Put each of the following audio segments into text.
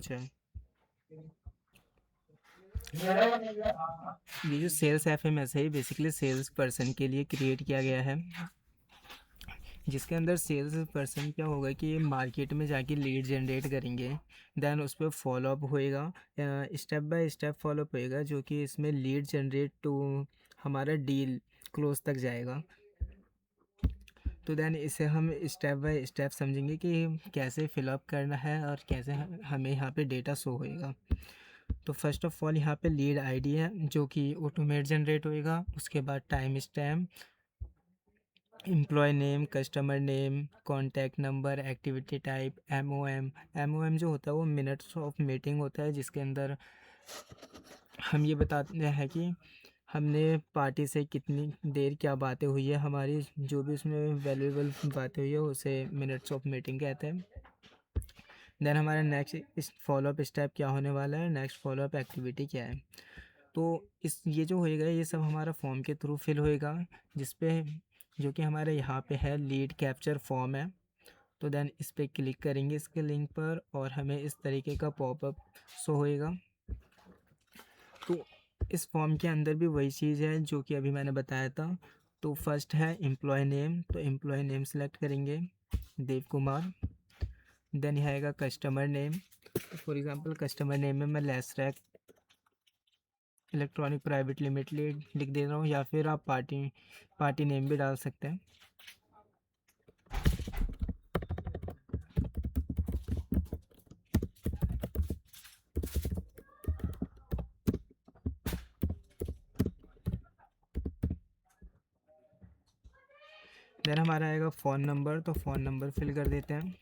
Approach है। ये जो सेल्स एफएमएस है बेसिकली सेल्स पर्सन के लिए क्रिएट किया गया है, जिसके अंदर सेल्स पर्सन क्या होगा कि मार्केट में जाके लीड जनरेट करेंगे, देन उस पर फॉलोअप होएगा, स्टेप बाय स्टेप फॉलोअप होएगा, जो कि इसमें लीड जनरेट टू हमारा डील क्लोज तक जाएगा। तो देन इसे हम स्टेप बाय स्टेप समझेंगे कि कैसे फिलअप करना है और कैसे हमें यहाँ पे डेटा शो होएगा। तो फर्स्ट ऑफ ऑल यहाँ पे लीड आईडी है जो कि ऑटोमेट जनरेट होएगा। उसके बाद time stamp, employ name, customer name, contact number, activity type, um जो होता है वो मिनट्स ऑफ मीटिंग होता है, जिसके अंदर हम ये बताते हैं कि हमने पार्टी से कितनी देर क्या बातें हुई है, हमारी जो भी उसमें वैल्यूएबल बातें हुई है उसे मिनट्स ऑफ मीटिंग कहते हैं। देन हमारा नेक्स्ट फॉलोअप स्टेप क्या होने वाला है, नेक्स्ट फॉलोअप एक्टिविटी क्या है। तो इस ये जो होएगा ये सब हमारा फॉर्म के थ्रू फिल होएगा, जिस पे जो कि हमारे यहाँ पे है लीड कैप्चर फॉर्म है। तो देन इस पर क्लिक करेंगे इसके लिंक पर और हमें इस तरीके का पॉपअप शो होएगा। तो इस फॉर्म के अंदर भी वही चीज़ है जो कि अभी मैंने बताया था। तो फर्स्ट है एम्प्लॉय नेम, तो एम्प्लॉय नेम सेलेक्ट करेंगे देव कुमार। देन यहाँ आएगा customer name, for example customer name में मैं less rack electronic private limited लिख दे रहा हूँ, या फिर आप पार्टी नेम भी डाल सकते हैं। देन हमारा आएगा फ़ोन नंबर, तो फ़ोन नंबर फिल कर देते हैं।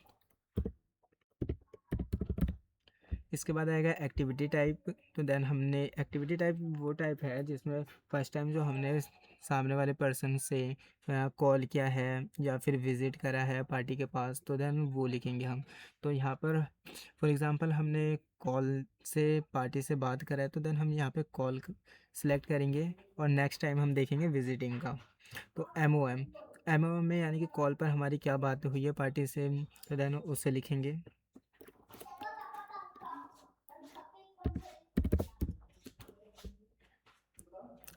इसके बाद आएगा एक्टिविटी टाइप, तो देन हमने एक्टिविटी टाइप वो टाइप है जिसमें फर्स्ट टाइम जो हमने सामने वाले पर्सन से कॉल किया है या फिर विज़िट करा है पार्टी के पास, तो देन वो लिखेंगे हम। तो यहाँ पर फॉर एग्ज़ाम्पल हमने कॉल से पार्टी से बात करा है, तो देन हम यहाँ पे कॉल सेलेक्ट करेंगे और नेक्स्ट टाइम हम देखेंगे विजिटिंग का। तो एम ओ एम में यानी कि कॉल पर हमारी क्या बात हुई है पार्टी से, तो देन उसे लिखेंगे।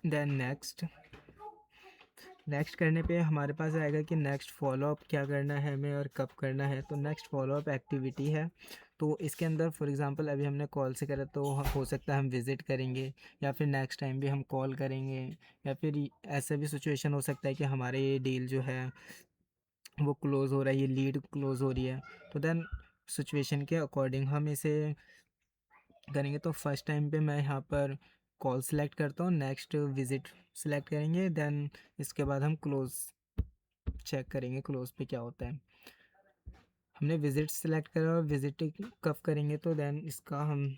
देन नेक्स्ट करने पे हमारे पास आएगा कि नेक्स्ट फॉलोअप क्या करना है हमें और कब करना है। तो नेक्स्ट फॉलोअप एक्टिविटी है, तो इसके अंदर फॉर एग्जांपल अभी हमने कॉल से करा तो हो सकता है हम विज़िट करेंगे, या फिर नेक्स्ट टाइम भी हम कॉल करेंगे, या फिर ऐसा भी सिचुएशन हो सकता है कि हमारे ये डील जो है वो क्लोज़ हो रहा है, ये लीड क्लोज़ हो रही है। तो देन सिचुएशन के अकॉर्डिंग हम इसे करेंगे। तो फर्स्ट टाइम पे मैं यहाँ पर कॉल सेलेक्ट करता हूँ, नेक्स्ट विज़िट सेलेक्ट करेंगे, देन इसके बाद हम क्लोज़ चेक करेंगे क्लोज़ पे क्या होता है। हमने विज़िट सेलेक्ट करा और विज़िट कब करेंगे, तो देन इसका हम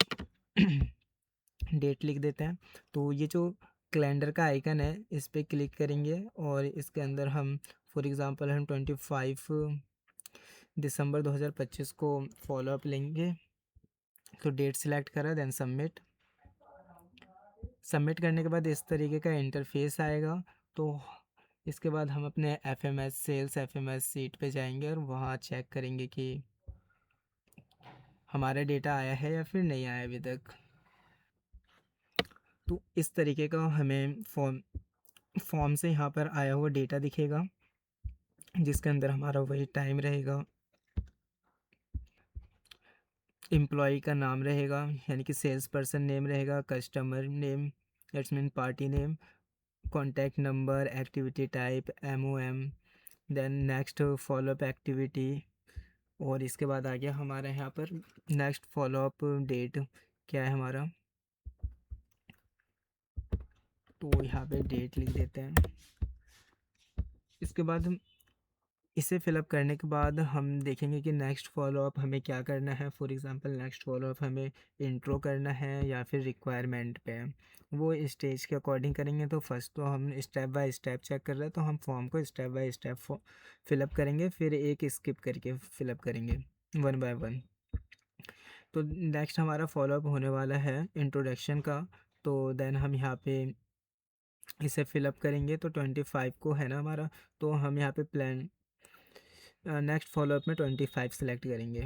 डेट लिख देते हैं। तो ये जो कैलेंडर का आइकन है इस पर क्लिक करेंगे और इसके अंदर हम फॉर एग्ज़ाम्पल हम 25 दिसंबर 2025 को फॉलोअप लेंगे। तो डेट सेलेक्ट करा, देन सबमिट करने के बाद इस तरीके का इंटरफेस आएगा। तो इसके बाद हम अपने एफएमएस सेल्स एफएमएस सीट पे जाएंगे और वहाँ चेक करेंगे कि हमारा डेटा आया है या फिर नहीं आया अभी तक। तो इस तरीके का हमें फॉर्म से यहाँ पर आया हुआ डेटा दिखेगा, जिसके अंदर हमारा वही टाइम रहेगा, एम्प्लॉय का नाम रहेगा यानी कि सेल्स पर्सन नेम रहेगा, customer name that's mean party name, contact number, activity type, um, then next follow up activity, और इसके बाद आ गया हमारा यहाँ पर नेक्स्ट फॉलोअप डेट क्या है हमारा। तो यहाँ पे डेट लिख देते हैं। इसके बाद हम इसे फिलअप करने के बाद हम देखेंगे कि नेक्स्ट फॉलोअप हमें क्या करना है। फॉर एग्ज़ाम्पल नेक्स्ट फॉलोअप हमें इंट्रो करना है या फिर रिक्वायरमेंट पे, वो स्टेज के अकॉर्डिंग करेंगे। तो फर्स्ट तो हम स्टेप बाय स्टेप चेक कर रहे हैं, तो हम फॉर्म को स्टेप बाय स्टेप फिलअप करेंगे, फिर एक स्किप करके फिलअप करेंगे वन बाय वन। तो नेक्स्ट हमारा फॉलोअप होने वाला है इंट्रोडक्शन का। तो देन हम यहाँ पे इसे फिलअप करेंगे। तो 25 को है ना हमारा, तो हम यहाँ पे प्लान नेक्स्ट फॉलोअप में 25 सेलेक्ट करेंगे।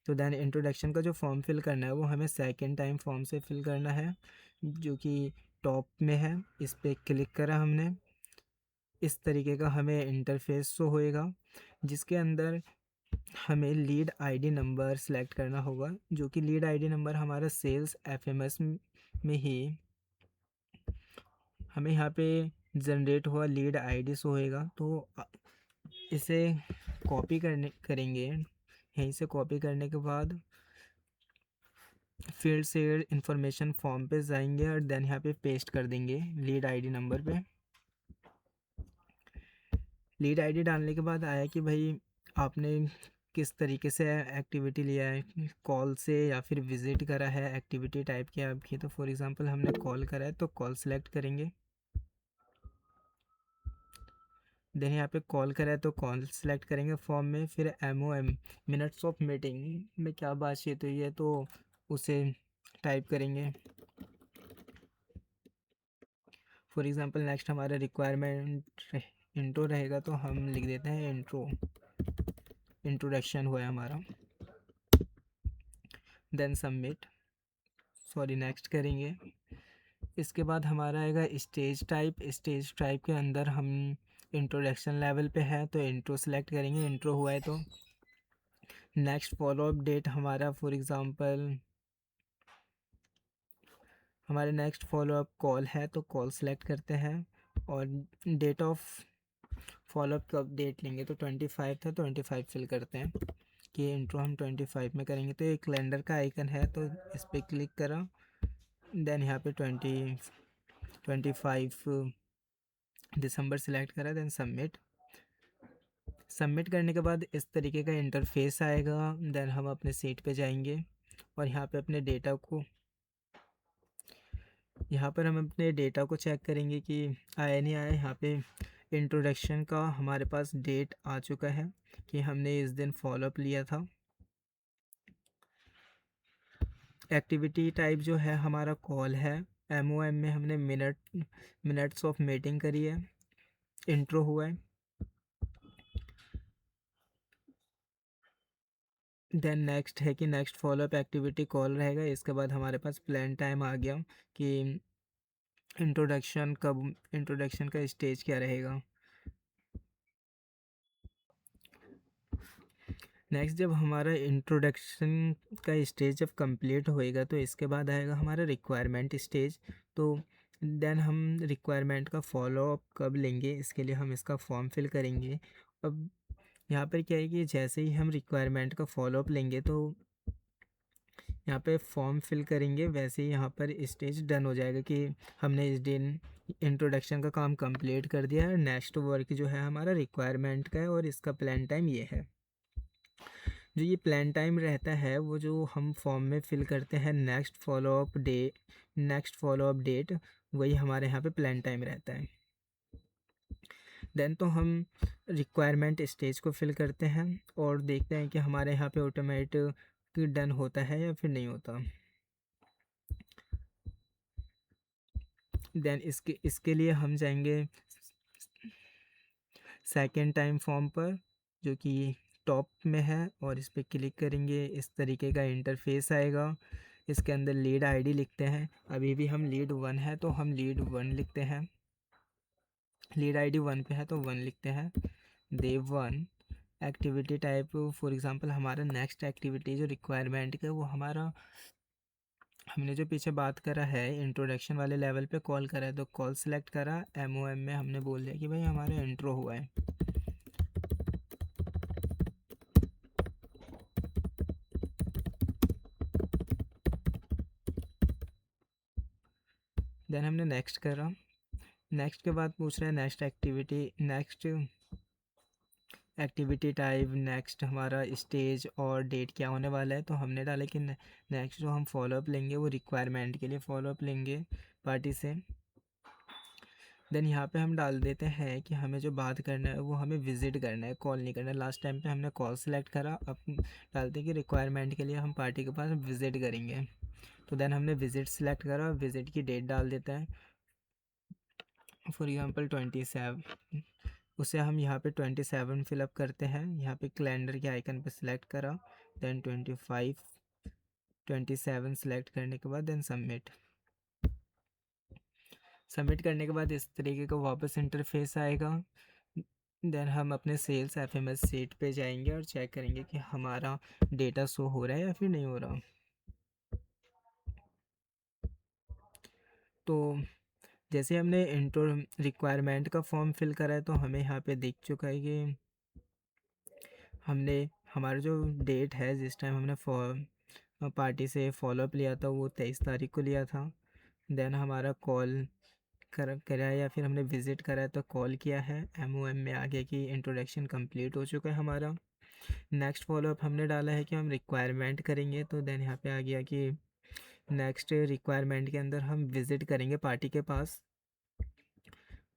तो देन इंट्रोडक्शन का जो फॉर्म फिल करना है वो हमें सेकेंड टाइम फॉर्म से फिल करना है, जो कि टॉप में है। इस पर क्लिक करा हमने, इस तरीके का हमें इंटरफेस शो होएगा, जिसके अंदर हमें लीड आईडी नंबर सेलेक्ट करना होगा, जो कि लीड आईडी नंबर हमारा सेल्स एफएमएस में ही हमें यहाँ पे जनरेट हुआ लीड आईडी शो होएगा। तो इसे कॉपी करेंगे। यहीं से कॉपी करने के बाद फील्ड से इंफॉर्मेशन फॉर्म पे जाएंगे और देन यहाँ पे पेस्ट कर देंगे लीड आईडी नंबर पे। लीड आईडी डालने के बाद आया कि भाई आपने किस तरीके से एक्टिविटी लिया है, कॉल से या फिर विजिट करा है, एक्टिविटी टाइप की आपकी। तो फॉर एग्जांपल हमने कॉल करा है तो कॉल सेलेक्ट करेंगे। देन यहाँ पे कॉल करा है तो कॉल सेलेक्ट करेंगे फॉर्म में। फिर MOM मिनट्स ऑफ मीटिंग में क्या बातचीत हुई है तो उसे टाइप करेंगे। फॉर एग्जांपल नेक्स्ट हमारा रिक्वायरमेंट इंट्रो रहेगा तो हम लिख देते हैं इंट्रो, इंट्रोडक्शन हुआ है हमारा। देन सबमिट, सॉरी नेक्स्ट करेंगे। इसके बाद हमारा आएगा स्टेज टाइप। स्टेज टाइप के अंदर हम इंट्रोडक्शन लेवल पे है तो इंट्रो सेलेक्ट करेंगे, इंट्रो हुआ है तो। नेक्स्ट फॉलोअप डेट हमारा फॉर एग्ज़ाम्पल हमारे नेक्स्ट फॉलोअप कॉल है तो कॉल सेलेक्ट करते हैं। और डेट ऑफ फॉलोअप कब डेट लेंगे तो 25 था, 25 फिल करते हैं कि इंट्रो हम 25 में करेंगे। तो एक कैलेंडर का आइकन है तो इस पर क्लिक करा, देन यहाँ पे 25 दिसंबर सेलेक्ट करा, देन सबमिट। सबमिट करने के बाद इस तरीके का इंटरफेस आएगा। देन हम अपने सीट पे जाएंगे और यहाँ पे अपने डेटा को, यहाँ पर हम अपने डेटा को चेक करेंगे कि आया नहीं आया। यहाँ पे इंट्रोडक्शन का हमारे पास डेट आ चुका है कि हमने इस दिन फॉलोअप लिया था। एक्टिविटी टाइप जो है हमारा कॉल है। MOM में हमने मिनट्स ऑफ मीटिंग करी है, इंट्रो हुआ है। देन नेक्स्ट है कि नेक्स्ट फॉलोअप एक्टिविटी कॉल रहेगा। इसके बाद हमारे पास प्लान टाइम आ गया कि इंट्रोडक्शन का स्टेज क्या रहेगा। नेक्स्ट जब हमारा इंट्रोडक्शन का स्टेज जब कंप्लीट होएगा तो इसके बाद आएगा हमारा रिक्वायरमेंट स्टेज। तो देन हम रिक्वायरमेंट का फॉलोअप कब लेंगे, इसके लिए हम इसका फॉर्म फिल करेंगे। अब यहाँ पर क्या है कि जैसे ही हम रिक्वायरमेंट का फॉलोअप लेंगे तो यहाँ पे फॉर्म फिल करेंगे, वैसे ही यहाँ पर स्टेज डन हो जाएगा कि हमने इस दिन इंट्रोडक्शन का काम कंप्लीट कर दिया है। नेक्स्ट वर्क जो है हमारा रिक्वायरमेंट का है और इसका प्लान टाइम ये है। जो ये प्लान टाइम रहता है वो जो हम फॉर्म में फिल करते हैं नेक्स्ट फॉलोअप डेट, वही हमारे यहाँ पे प्लान टाइम रहता है। देन तो हम रिक्वायरमेंट स्टेज को फिल करते हैं और देखते हैं कि हमारे यहाँ पे ऑटोमेटिक डन होता है या फिर नहीं होता। देन इसके लिए हम जाएंगे सेकेंड टाइम फॉर्म पर, जो कि टॉप में है, और इस पर क्लिक करेंगे। इस तरीके का इंटरफेस आएगा। इसके अंदर लीड आईडी लिखते हैं। अभी भी हम लीड 1 है तो हम लीड 1 लिखते हैं। लीड आईडी 1 पे है तो 1 लिखते हैं। देव 1 एक्टिविटी टाइप फॉर एग्जांपल हमारा नेक्स्ट एक्टिविटी जो रिक्वायरमेंट का वो हमारा, हमने जो पीछे बात करा है इंट्रोडक्शन वाले लेवल पे कॉल करा है तो कॉल सेलेक्ट करा। MOM में हमने बोल दिया कि भाई हमारा इंट्रो हुआ है। देन हमने नेक्स्ट करा। नेक्स्ट के बाद पूछ रहा है नेक्स्ट एक्टिविटी टाइप, नेक्स्ट हमारा स्टेज और डेट क्या होने वाला है। तो हमने डाला कि नेक्स्ट जो हम फॉलोअप लेंगे वो रिक्वायरमेंट के लिए फॉलोअप लेंगे पार्टी से। देन यहाँ पे हम डाल देते हैं कि हमें जो बात करना है वो हमें विज़िट करना है, कॉल नहीं करना है। लास्ट टाइम पे हमने कॉल सेलेक्ट करा, अब डालते हैं कि रिक्वायरमेंट के लिए हम पार्टी के पास विज़िट करेंगे। तो देन हमने विज़िट सेलेक्ट करा, विज़िट की डेट डाल देते हैं फॉर एग्ज़ाम्पल 27। उसे हम यहाँ पे 27 फिलअप करते हैं। यहाँ पे कैलेंडर के आइकन पे सिलेक्ट करा, देन 25 27 सेलेक्ट करने के बाद देन सबमिट करने के बाद इस तरीके का वापस इंटरफेस आएगा। देन हम अपने सेल्स एफएमएस सीट पे जाएंगे और चेक करेंगे कि हमारा डेटा शो हो रहा है या फिर नहीं हो रहा। तो जैसे हमने इंट्रो रिक्वायरमेंट का फॉर्म फिल करा है तो हमें यहाँ पे दिख चुका है कि हमने हमारा जो डेट है जिस टाइम हमने पार्टी से फॉलोअप लिया था वो 23 तारीख को लिया था। देन हमारा कॉल करा या फिर हमने विज़िट करा तो कॉल किया है। एमओएम में आ गया कि इंट्रोडक्शन कंप्लीट हो चुका है हमारा। नेक्स्ट फॉलोअप हमने डाला है कि हम रिक्वायरमेंट करेंगे, तो देन यहाँ पे आ गया कि नेक्स्ट रिक्वायरमेंट के अंदर हम विज़िट करेंगे पार्टी के पास।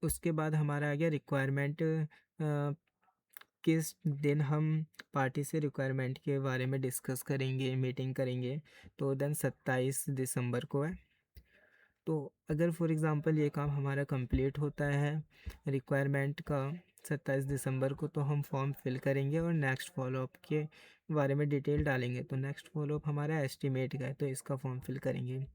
उसके बाद हमारा आ गया रिक्वायरमेंट किस दिन हम पार्टी से रिक्वायरमेंट के बारे में डिस्कस करेंगे, मीटिंग करेंगे, तो देन 27 दिसंबर को है। तो अगर फॉर एग्ज़ाम्पल ये काम हमारा कंप्लीट होता है रिक्वायरमेंट का 27 दिसंबर को, तो हम फॉर्म फिल करेंगे और नेक्स्ट फॉलोअप के बारे में डिटेल डालेंगे। तो नेक्स्ट फॉलोअप हमारा एस्टिमेट का है तो इसका फॉर्म फिल करेंगे।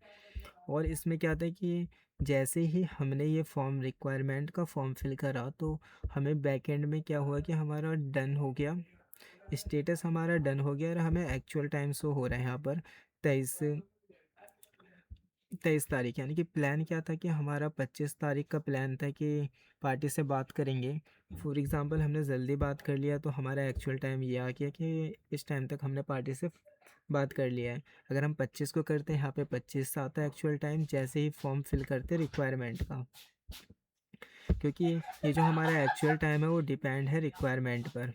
और इसमें क्या था कि जैसे ही हमने ये फॉर्म रिक्वायरमेंट का फॉर्म फिल करा तो हमें बैकएंड में क्या हुआ कि हमारा डन हो गया, स्टेटस हमारा डन हो गया और हमें एक्चुअल टाइम शो हो रहा है यहाँ पर 23 तारीख। यानी कि प्लान क्या था कि हमारा 25 तारीख का प्लान था कि पार्टी से बात करेंगे। फॉर एग्ज़ाम्पल हमने जल्दी बात कर लिया तो हमारा एक्चुअल टाइम ये आ गया कि इस टाइम तक हमने पार्टी से बात कर लिया है। अगर हम 25 को करते हैं यहाँ पे 25 आता है एक्चुअल टाइम जैसे ही फॉर्म फिल करते रिक्वायरमेंट का, क्योंकि ये जो हमारा एक्चुअल टाइम है वो डिपेंड है रिक्वायरमेंट पर।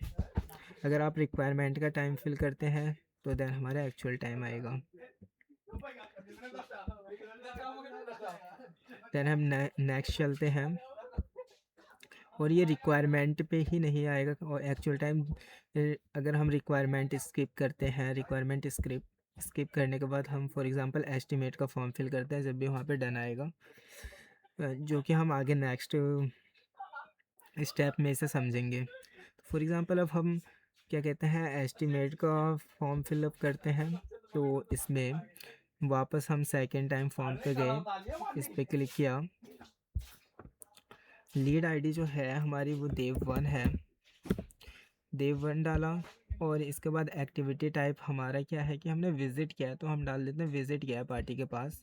अगर आप रिक्वायरमेंट का टाइम फिल करते हैं तो देन हमारा एक्चुअल टाइम आएगा। देन हम नेक्स्ट चलते हैं और ये रिक्वायरमेंट पे ही नहीं आएगा और एक्चुअल टाइम अगर हम रिक्वायरमेंट स्किप करते हैं, रिक्वायरमेंट स्किप करने के बाद हम फॉर एग्जांपल एस्टिमेट का फॉर्म फिल करते हैं, जब भी वहाँ पे डन आएगा जो कि हम आगे नेक्स्ट स्टेप में इसे समझेंगे। फॉर एग्ज़ाम्पल अब हम क्या कहते हैं एस्टिमेट का फॉर्म फिलअप करते हैं, तो इसमें वापस हम सेकेंड टाइम फॉर्म पे गए, इस पर क्लिक किया, लीड आईडी जो है हमारी वो देव1 है, देव1 डाला और इसके बाद एक्टिविटी टाइप हमारा क्या है कि हमने विज़िट किया है तो हम डाल देते हैं विज़िट किया है पार्टी के पास।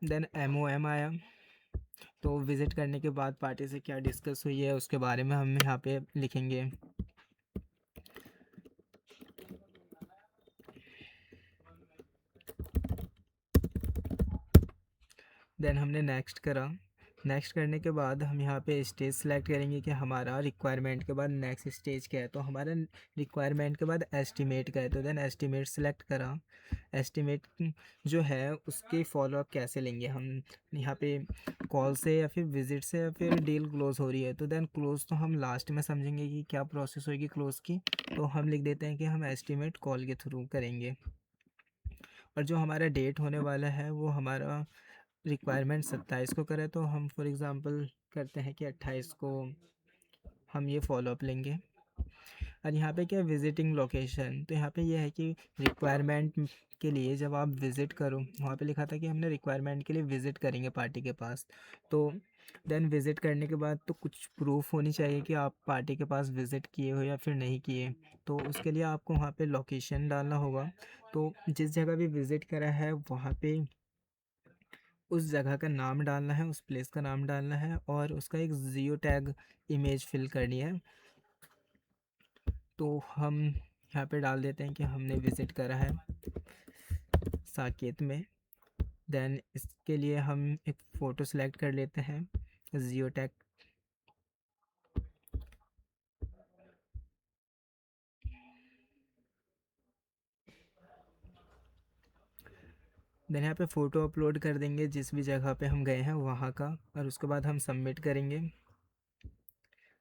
देन एमओएम आया, तो विज़िट करने के बाद पार्टी से क्या डिस्कस हुई है उसके बारे में हम यहाँ पे लिखेंगे। देन हमने नेक्स्ट करा, नेक्स्ट करने के बाद हम यहाँ पे स्टेज सेलेक्ट करेंगे कि हमारा रिक्वायरमेंट के बाद नेक्स्ट स्टेज क्या है, तो हमारा रिक्वायरमेंट के बाद एस्टिमेट का है, तो देन एस्टिमेट सेलेक्ट करा। एस्टिमेट जो है उसकी फॉलोअप कैसे लेंगे हम, यहाँ पे कॉल से या फिर विजिट से या फिर डील क्लोज हो रही है, तो देन क्लोज तो हम लास्ट में समझेंगे कि क्या प्रोसेस होगी क्लोज की, तो हम लिख देते हैं कि हम एस्टिमेट कॉल के थ्रू करेंगे। और जो हमारा डेट होने वाला है वो हमारा रिक्वायरमेंट 27 को करें तो हम फॉर एग्ज़ाम्पल करते हैं कि 28 को हम ये फॉलोअप लेंगे। और यहाँ पे क्या विज़िटिंग लोकेशन, तो यहाँ पे ये है कि रिक्वायरमेंट के लिए जब आप विज़िट करो, वहाँ पे लिखा था कि हमने रिक्वायरमेंट के लिए विज़िट करेंगे पार्टी के पास, तो देन विज़िट करने के बाद तो कुछ प्रूफ होनी चाहिए कि आप पार्टी के पास विज़िट किए हो या फिर नहीं किए, तो उसके लिए आपको वहाँ पे लोकेशन डालना होगा। तो जिस जगह भी विज़िट करा है वहाँ पे उस जगह का नाम डालना है, उस प्लेस का नाम डालना है और उसका एक जियो टैग इमेज फिल करनी है। तो हम यहाँ पे डाल देते हैं कि हमने विज़िट करा है साकेत में। देन इसके लिए हम एक फ़ोटो सेलेक्ट कर लेते हैं जियो टैग। देन यहाँ पे फ़ोटो अपलोड कर देंगे जिस भी जगह पे हम गए हैं वहाँ का, और उसके बाद हम सबमिट करेंगे।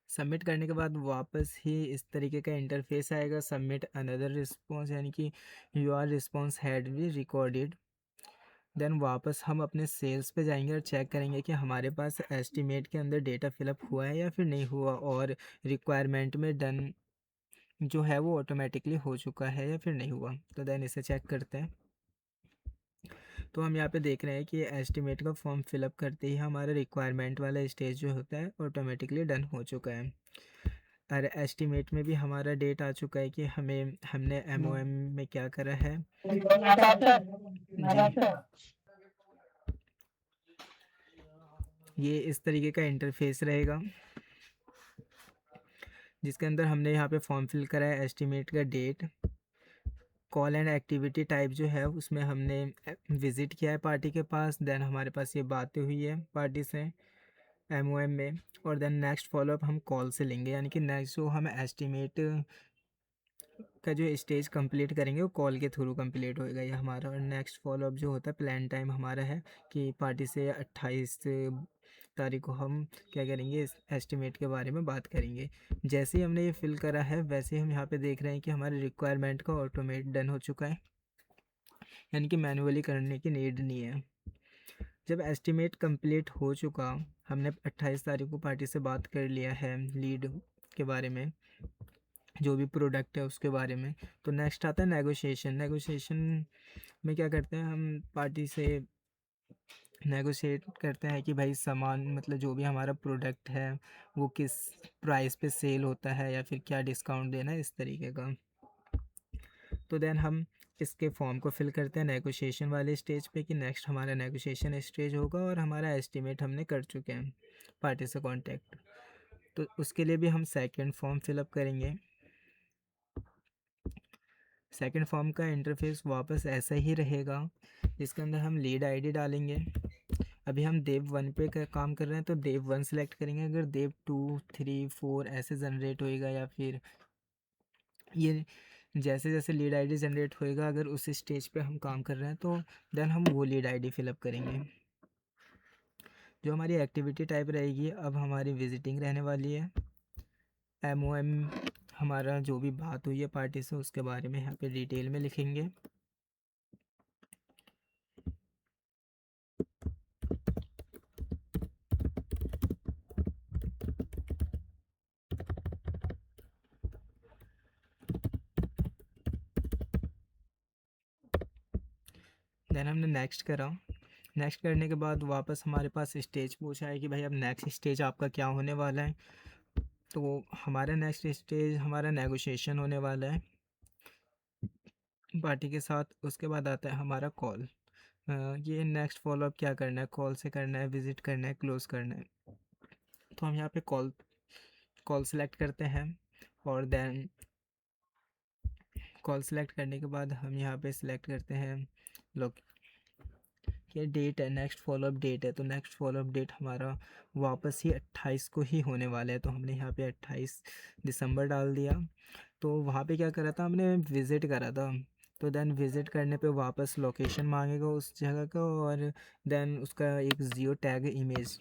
सबमिट करने के बाद वापस ही इस तरीके का इंटरफेस आएगा, सबमिट अनदर रिस्पॉन्स, यानी कि your response had be recorded. Then वापस हम अपने सेल्स पे जाएंगे और चेक करेंगे कि हमारे पास एस्टिमेट के अंदर डेटा फिलअप हुआ है या फिर नहीं हुआ, और रिक्वायरमेंट में डन जो है वो ऑटोमेटिकली हो चुका है या फिर नहीं हुआ। तो देन इसे चेक करते हैं। तो हम यहाँ पे देख रहे हैं कि एस्टिमेट का फॉर्म फिलअप करते ही हमारा रिक्वायरमेंट वाला स्टेज जो होता है ऑटोमेटिकली डन हो चुका है। और एस्टिमेट में भी हमारा डेट आ चुका है कि हमने एमओएम में क्या करा है जी। ये इस तरीके का इंटरफेस रहेगा जिसके अंदर हमने यहाँ पे फॉर्म फिल करा है, एस्टिमेट का date, call and activity type जो है उसमें हमने विज़िट किया है पार्टी के पास, देन हमारे पास ये बातें हुई है पार्टी से एमओएम में, और देन नेक्स्ट फॉलोअप हम कॉल से लेंगे, यानी कि नेक्स्ट जो हम एस्टिमेट का जो स्टेज कंप्लीट करेंगे वो कॉल के थ्रू कंप्लीट होएगा ये हमारा। और नेक्स्ट फॉलोअप जो होता है प्लान टाइम हमारा है कि पार्टी से 28 तारीख को हम क्या करेंगे, इस एस्टिमेट के बारे में बात करेंगे। जैसे ही हमने ये फिल करा है वैसे ही हम यहाँ पे देख रहे हैं कि हमारे रिक्वायरमेंट का ऑटोमेट डन हो चुका है, यानी कि मैनुअली करने की नीड नहीं है। जब एस्टिमेट कंप्लीट हो चुका, हमने 28 तारीख को पार्टी से बात कर लिया है लीड के बारे में, जो भी प्रोडक्ट है उसके बारे में, तो नेक्स्ट आता है नेगोशिएशन। नेगोशिएशन में क्या करते हैं, हम पार्टी से नेगोशिएट करते हैं कि भाई सामान मतलब जो भी हमारा प्रोडक्ट है वो किस प्राइस पे सेल होता है या फिर क्या डिस्काउंट देना है, इस तरीके का। तो देन हम इसके फॉर्म को फिल करते हैं नेगोशिएशन वाले स्टेज पे कि नेक्स्ट हमारा नेगोशिएशन स्टेज होगा और हमारा एस्टिमेट हमने कर चुके हैं पार्टी से कांटेक्ट। तो उसके लिए भी हम सेकंड फॉर्म फिलअप करेंगे। सेकंड फॉर्म का इंटरफेस वापस ऐसा ही रहेगा जिसके अंदर हम लीड आईडी डालेंगे। अभी हम देव 1 पे काम कर रहे हैं तो देव 1 सेलेक्ट करेंगे, अगर देव 2 3 4 ऐसे जनरेट होएगा या फिर ये जैसे जैसे लीड आईडी जनरेट होएगा अगर उस स्टेज पे हम काम कर रहे हैं तो देन हम वो लीड आईडी फिलअप करेंगे। जो हमारी एक्टिविटी टाइप रहेगी अब हमारी विजिटिंग रहने वाली है। एमओएम हमारा जो भी बात हुई है पार्टी से उसके बारे में यहाँ पे डिटेल में लिखेंगे। देन हमने नेक्स्ट करा। नेक्स्ट करने के बाद वापस हमारे पास स्टेज पूछा है कि भाई अब नेक्स्ट स्टेज आपका क्या होने वाला है। तो हमारा नेक्स्ट स्टेज हमारा नेगोशिएशन होने वाला है पार्टी के साथ। उसके बाद आता है हमारा कॉल। ये नेक्स्ट फॉलोअप क्या करना है, कॉल से करना है, विज़िट करना है, क्लोज़ करना है। तो हम यहाँ पे कॉल कॉल सेलेक्ट करते हैं और देन कॉल सेलेक्ट करने के बाद हम यहाँ पे सिलेक्ट करते हैं लोग ये डेट है, नेक्स्ट फॉलोअप डेट है, तो नेक्स्ट फॉलोअप डेट हमारा वापस ही 28 को ही होने वाला है। तो हमने यहाँ पे 28 दिसंबर डाल दिया। तो वहाँ पे क्या करा था, हमने विज़िट करा था। तो देन विज़िट करने पे वापस लोकेशन मांगेगा उस जगह का और देन उसका एक जियो टैग इमेज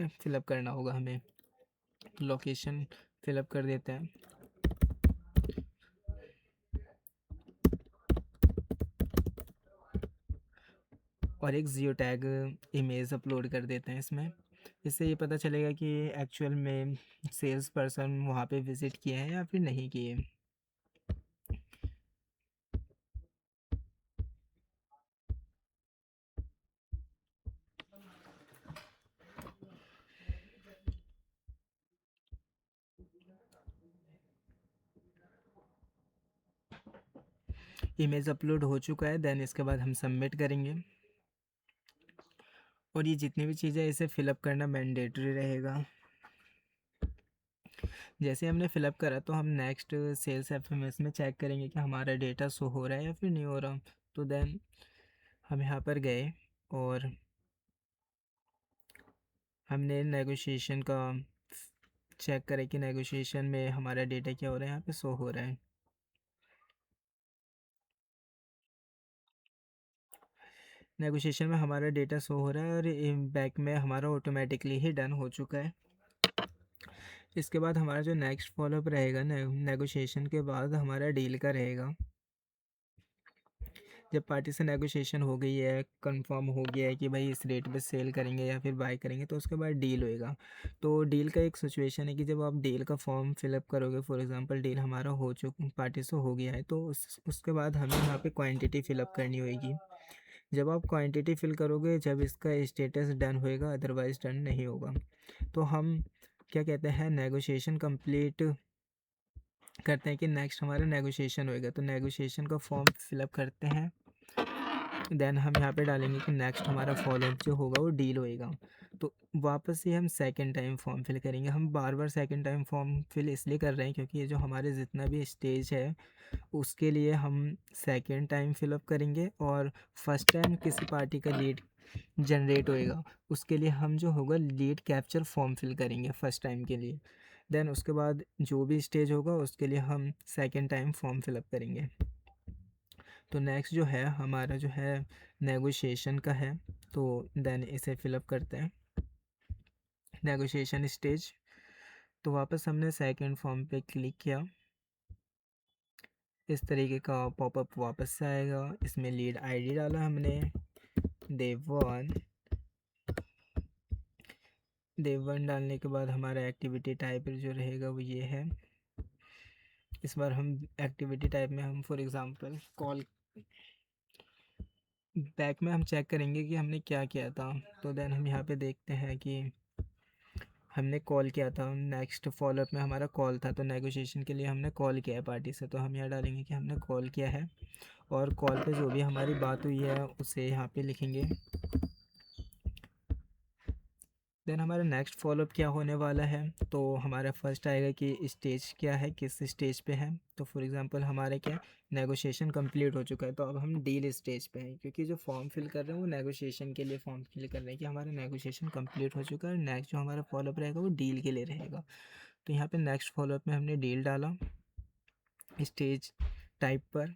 फिलअप करना होगा हमें। लोकेशन फिलअप कर देते हैं और एक जियो टैग इमेज अपलोड कर देते हैं इसमें। इससे ये पता चलेगा कि एक्चुअल में सेल्स पर्सन वहाँ पे विज़िट किए हैं या फिर नहीं किए। इमेज अपलोड हो चुका है, देन इसके बाद हम सबमिट करेंगे। और ये जितनी भी चीज़ें इसे फिलअप करना मैंडेटरी रहेगा। जैसे हमने फ़िलअप करा तो हम नेक्स्ट सेल्स एफएमएस में चेक करेंगे कि हमारा डेटा शो हो रहा है या फिर नहीं हो रहा। तो देन हम यहाँ पर गए और हमने नेगोशिएशन का चेक करें कि नेगोशिएशन में हमारा डेटा क्या हो रहा है, यहाँ पे शो हो रहा है। नेगोशिएशन में हमारा डेटा शो हो रहा है और बैक में हमारा ऑटोमेटिकली ही डन हो चुका है। इसके बाद हमारा जो नेक्स्ट फॉलोअप रहेगा नेगोशिएशन के बाद हमारा डील का रहेगा। जब पार्टी से नेगोशिएशन हो गई है, कंफर्म हो गया है कि भाई इस रेट पे सेल करेंगे या फिर बाय करेंगे, तो उसके बाद डील होएगा। तो डील का एक सिचुएशन है कि जब आप डील का फॉर्म फिलअप करोगे, फॉर एग्जांपल डील हमारा हो चुका, पार्टी से हो गया है, तो उसके बाद हमें यहाँ पे क्वांटिटी फिलअप करनी होगी। जब आप क्वांटिटी फिल करोगे, जब इसका स्टेटस डन होएगा, अदरवाइज डन नहीं होगा। तो हम क्या कहते हैं, नेगोशिएशन कंप्लीट करते हैं कि नेक्स्ट हमारा नेगोशिएशन होएगा। तो नेगोशिएशन का फॉर्म फिलअप करते हैं, देन हम यहाँ पे डालेंगे कि नेक्स्ट हमारा फॉलोअप जो होगा वो डील होएगा। तो वापस से हम सेकंड टाइम फॉर्म फिल करेंगे। हम बार बार सेकंड टाइम फॉर्म फिल इसलिए कर रहे हैं क्योंकि ये जो हमारे जितना भी स्टेज है उसके लिए हम सेकंड टाइम फिलअप करेंगे, और फर्स्ट टाइम किसी पार्टी का लीड जनरेट होएगा उसके लिए हम जो होगा लीड कैप्चर फॉर्म फिल करेंगे फर्स्ट टाइम के लिए। देन उसके बाद जो भी स्टेज होगा उसके लिए हम सेकंड टाइम फॉर्म फिलअप करेंगे। तो नेक्स्ट जो है हमारा जो है नेगोशिएशन का है, तो देन इसे फिलअप करते हैं, नेगोशिएशन स्टेज। तो वापस हमने सेकंड फॉर्म पे क्लिक किया, इस तरीके का पॉपअप वापस से आएगा। इसमें लीड आईडी डाला हमने देव1। देव1 डालने के बाद हमारा एक्टिविटी टाइप जो रहेगा वो ये है। इस बार हम एक्टिविटी टाइप में हम फॉर एग्ज़ाम्पल कॉल बैक में हम चेक करेंगे कि हमने क्या किया था। तो देन हम यहाँ पे देखते हैं कि हमने कॉल किया था, नेक्स्ट फॉलोअप में हमारा कॉल था, तो नेगोशिएशन के लिए हमने कॉल किया है पार्टी से। तो हम यहाँ डालेंगे कि हमने कॉल किया है, और कॉल पे जो भी हमारी बात हुई है उसे यहाँ पे लिखेंगे। देन हमारा नेक्स्ट फॉलोअप क्या होने वाला है, तो हमारा फर्स्ट आएगा कि स्टेज क्या है, किस स्टेज पे है। तो फॉर एग्जांपल हमारे क्या नेगोशिएशन कंप्लीट हो चुका है, तो अब हम डील स्टेज पे हैं, क्योंकि जो फॉर्म फिल कर रहे हैं वो नेगोशिएशन के लिए फॉर्म फिल कर रहे हैं कि हमारा नेगोशिएशन कंप्लीट हो चुका है। नेक्स्ट जो हमारा फॉलोअप रहेगा वो डील के लिए रहेगा। तो यहाँ पे नेक्स्ट फॉलोअप में हमने डील डाला स्टेज टाइप पर,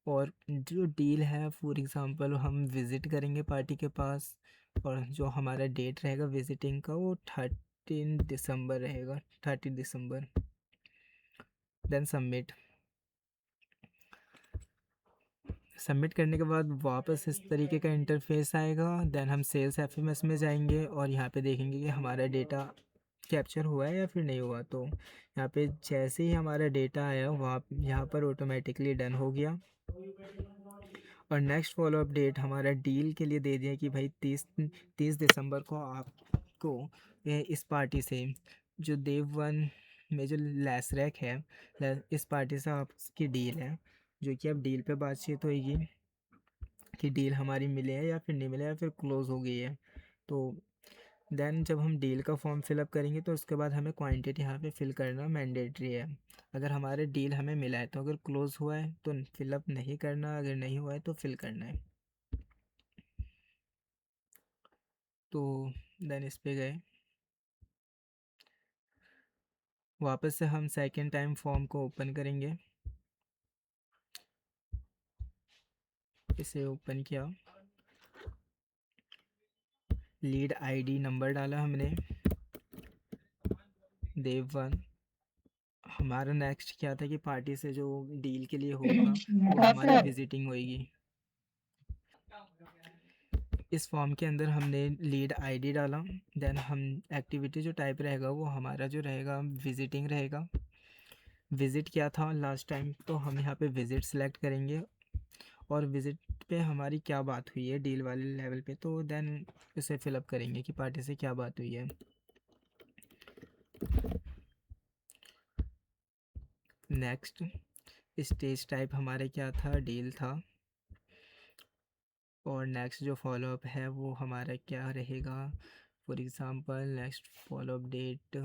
और जो डील है फॉर एग्ज़ाम्पल हम विज़िट करेंगे पार्टी के पास, और जो हमारा डेट रहेगा विज़िटिंग का वो 13 दिसंबर रहेगा, 30 दिसंबर। Then submit. सबमिट करने के बाद वापस इस तरीके का इंटरफेस आएगा। देन हम सेल्स एफएमएस में जाएंगे और यहाँ पे देखेंगे कि हमारा डेटा कैप्चर हुआ है या फिर नहीं हुआ। तो यहाँ पे जैसे ही हमारा डेटा आया वहाँ यहाँ पर ऑटोमेटिकली डन हो गया, और नेक्स्ट फॉलो अप डेट हमारा डील के लिए दे दिया कि भाई 30 दिसंबर को आपको इस पार्टी से जो देव1 में जो लैसरैक है, इस पार्टी से आपकी डील है, जो कि अब डील पे बातचीत होगी कि डील हमारी मिले है या फिर नहीं मिले या फिर क्लोज़ हो गई है। तो देन जब हम डील का फॉर्म फिलअप करेंगे तो उसके बाद हमें क्वांटिटी यहाँ पे फिल करना मैंडेटरी है। अगर हमारे डील हमें मिला है तो अगर क्लोज़ हुआ है तो फिलअप नहीं करना, अगर नहीं हुआ है तो फिल करना है। तो देन इस पे गए, वापस से हम सेकेंड टाइम फॉर्म को ओपन करेंगे, इसे ओपन किया, लीड आईडी नंबर डाला हमने देव1। हमारा नेक्स्ट क्या था कि पार्टी से जो डील के लिए होगा वो हमारी विजिटिंग होएगी। इस फॉर्म के अंदर हमने लीड आईडी डाला, देन हम एक्टिविटी जो टाइप रहेगा वो हमारा जो रहेगा विजिटिंग रहेगा। विज़िट क्या था लास्ट टाइम, तो हम यहाँ पे विज़िट सेलेक्ट करेंगे, और विज़िट पे हमारी क्या बात हुई है डील वाले लेवल पे, तो देन इसे फिलअप करेंगे कि पार्टी से क्या बात हुई है। नेक्स्ट स्टेज टाइप हमारे क्या था, डील था, और नेक्स्ट जो फॉलोअप है वो हमारा क्या रहेगा, for example next follow up date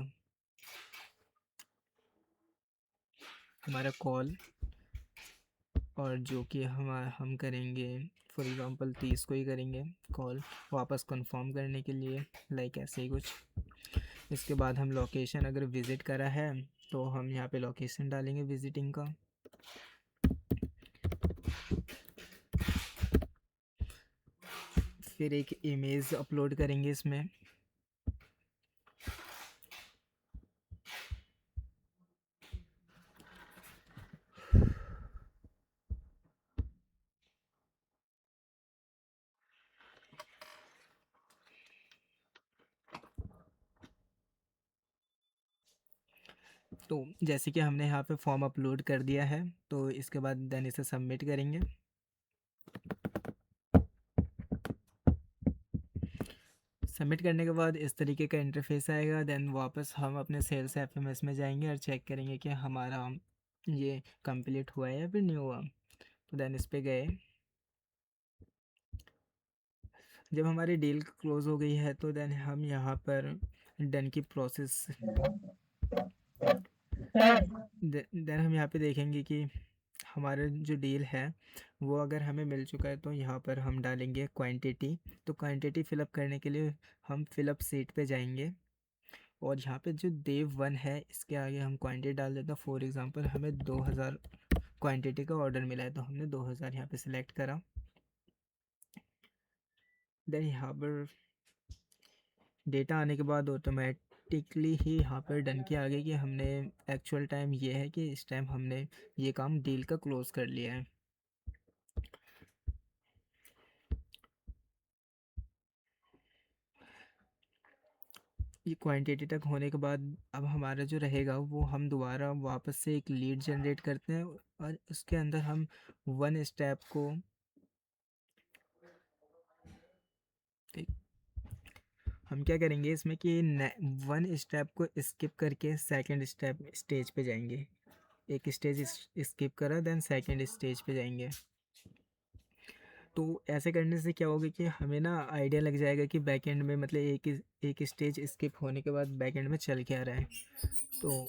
हमारा कॉल, और जो कि हम करेंगे फॉर एग्ज़ाम्पल 30 को ही करेंगे कॉल, वापस कंफर्म करने के लिए, लाइक ऐसे ही कुछ। इसके बाद हम लोकेशन अगर विज़िट करा है तो हम यहाँ पे लोकेशन डालेंगे विज़िटिंग का। फिर एक इमेज अपलोड करेंगे इसमें, तो जैसे कि हमने यहाँ पे फॉर्म अपलोड कर दिया है, तो इसके बाद देन इसे सबमिट करेंगे। सबमिट करने के बाद इस तरीके का इंटरफेस आएगा। देन वापस हम अपने सेल्स एफएमएस में जाएंगे और चेक करेंगे कि हमारा ये कंप्लीट हुआ है या फिर नहीं हुआ। तो देन इस पे गए। जब हमारी डील क्लोज हो गई है तो देन हम यहाँ पर डन की प्रोसेस देन हम यहाँ पे देखेंगे कि हमारा जो डील है वो अगर हमें मिल चुका है, तो यहाँ पर हम डालेंगे क्वांटिटी। तो क्वांटिटी फिलअप करने के लिए हम फिलअप सीट पे जाएंगे और यहाँ पे जो देव वन है इसके आगे हम क्वांटिटी डाल देते हैं। फॉर एग्ज़ाम्पल हमें 2000 क्वांटिटी का ऑर्डर मिला है, तो हमने 2000 यहाँ पे सिलेक्ट करा। देन यहाँ पर डेटा आने के बाद ऑटोमेटिकली ही यहाँ पर डन के आगे कि हमने एक्चुअल टाइम ये है कि इस टाइम हमने ये काम डील का क्लोज कर लिया है। ये क्वांटिटी तक होने के बाद अब हमारा जो रहेगा वो हम दोबारा वापस से एक लीड जनरेट करते हैं और उसके अंदर हम वन स्टेप को हम क्या करेंगे इसमें कि वन स्टेप को स्किप करके सेकंड स्टेज पे जाएंगे। एक स्टेज स्किप करा देन सेकंड स्टेज पे जाएंगे। तो ऐसे करने से क्या होगा कि हमें ना आइडिया लग जाएगा कि बैकएंड में मतलब एक स्टेज स्किप होने के बाद बैकएंड में चल क्या रहा है। तो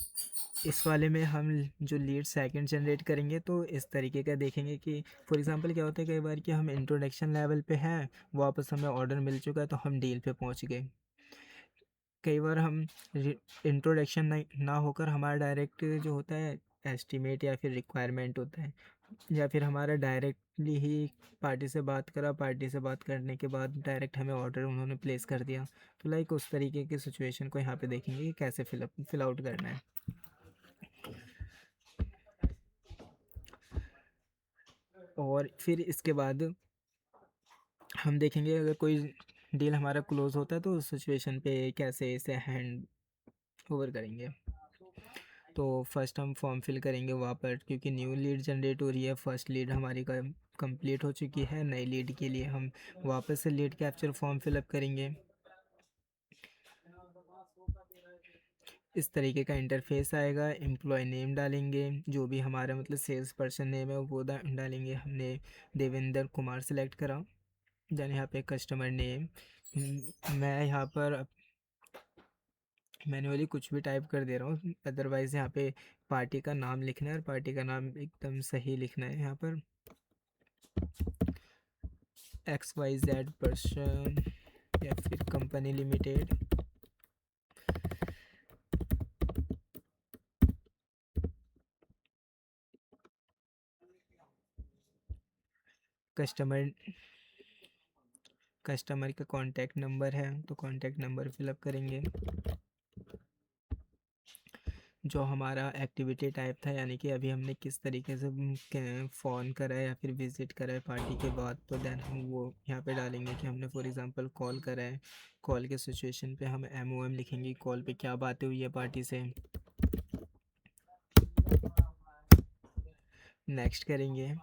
इस वाले में हम जो लीड सेकंड जनरेट करेंगे तो इस तरीके का देखेंगे कि फॉर एग्जांपल क्या होता है कई बार कि हम इंट्रोडक्शन लेवल पे हैं, वापस हमें ऑर्डर मिल चुका है तो हम डील पे पहुंच गए। कई बार हम इंट्रोडक्शन ना होकर हमारा डायरेक्ट जो होता है एस्टीमेट या फिर रिक्वायरमेंट होता है, या फिर हमारा डायरेक्टली ही पार्टी से बात करा, पार्टी से बात करने के बाद डायरेक्ट हमें ऑर्डर उन्होंने प्लेस कर दिया। तो लाइक उस तरीके की सिचुएशन को यहाँ पे देखेंगे कि कैसे फिल आउट करना है। और फिर इसके बाद हम देखेंगे अगर कोई डील हमारा क्लोज होता है तो उस सिचुएशन पे कैसे इसे हैंड ओवर करेंगे। तो फर्स्ट हम फॉर्म फिल करेंगे वहाँ पर, क्योंकि न्यू लीड जनरेट हो रही है। फर्स्ट लीड हमारी कंप्लीट हो चुकी है। नई लीड के लिए हम वापस से लीड कैप्चर फॉर्म फिलअप करेंगे। इस तरीके का इंटरफेस आएगा। एम्प्लॉय नेम डालेंगे, जो भी हमारा मतलब सेल्स पर्सन नेम है वो डालेंगे। हमने देवेंद्र कुमार सेलेक्ट करा। देन यहाँ पे कस्टमर नेम मैं यहाँ पर मैन्युअली कुछ भी टाइप कर दे रहा हूँ, अदरवाइज़ यहाँ पे पार्टी का नाम लिखना है और पार्टी का नाम एकदम सही लिखना है। यहाँ पर XYZ पर्सन या फिर कंपनी लिमिटेड। कस्टमर कस्टमर का कॉन्टैक्ट नंबर है तो कॉन्टैक्ट नंबर फिलअप करेंगे। जो हमारा एक्टिविटी टाइप था, यानी कि अभी हमने किस तरीके से फ़ोन करा है या फिर विज़िट करा है पार्टी के बाद, तो देन हम वो यहाँ पे डालेंगे कि हमने फॉर एग्ज़ाम्पल कॉल करा है। कॉल के सिचुएशन पे हम MOM लिखेंगे, कॉल पे क्या बातें हुई है पार्टी से। नेक्स्ट करेंगे।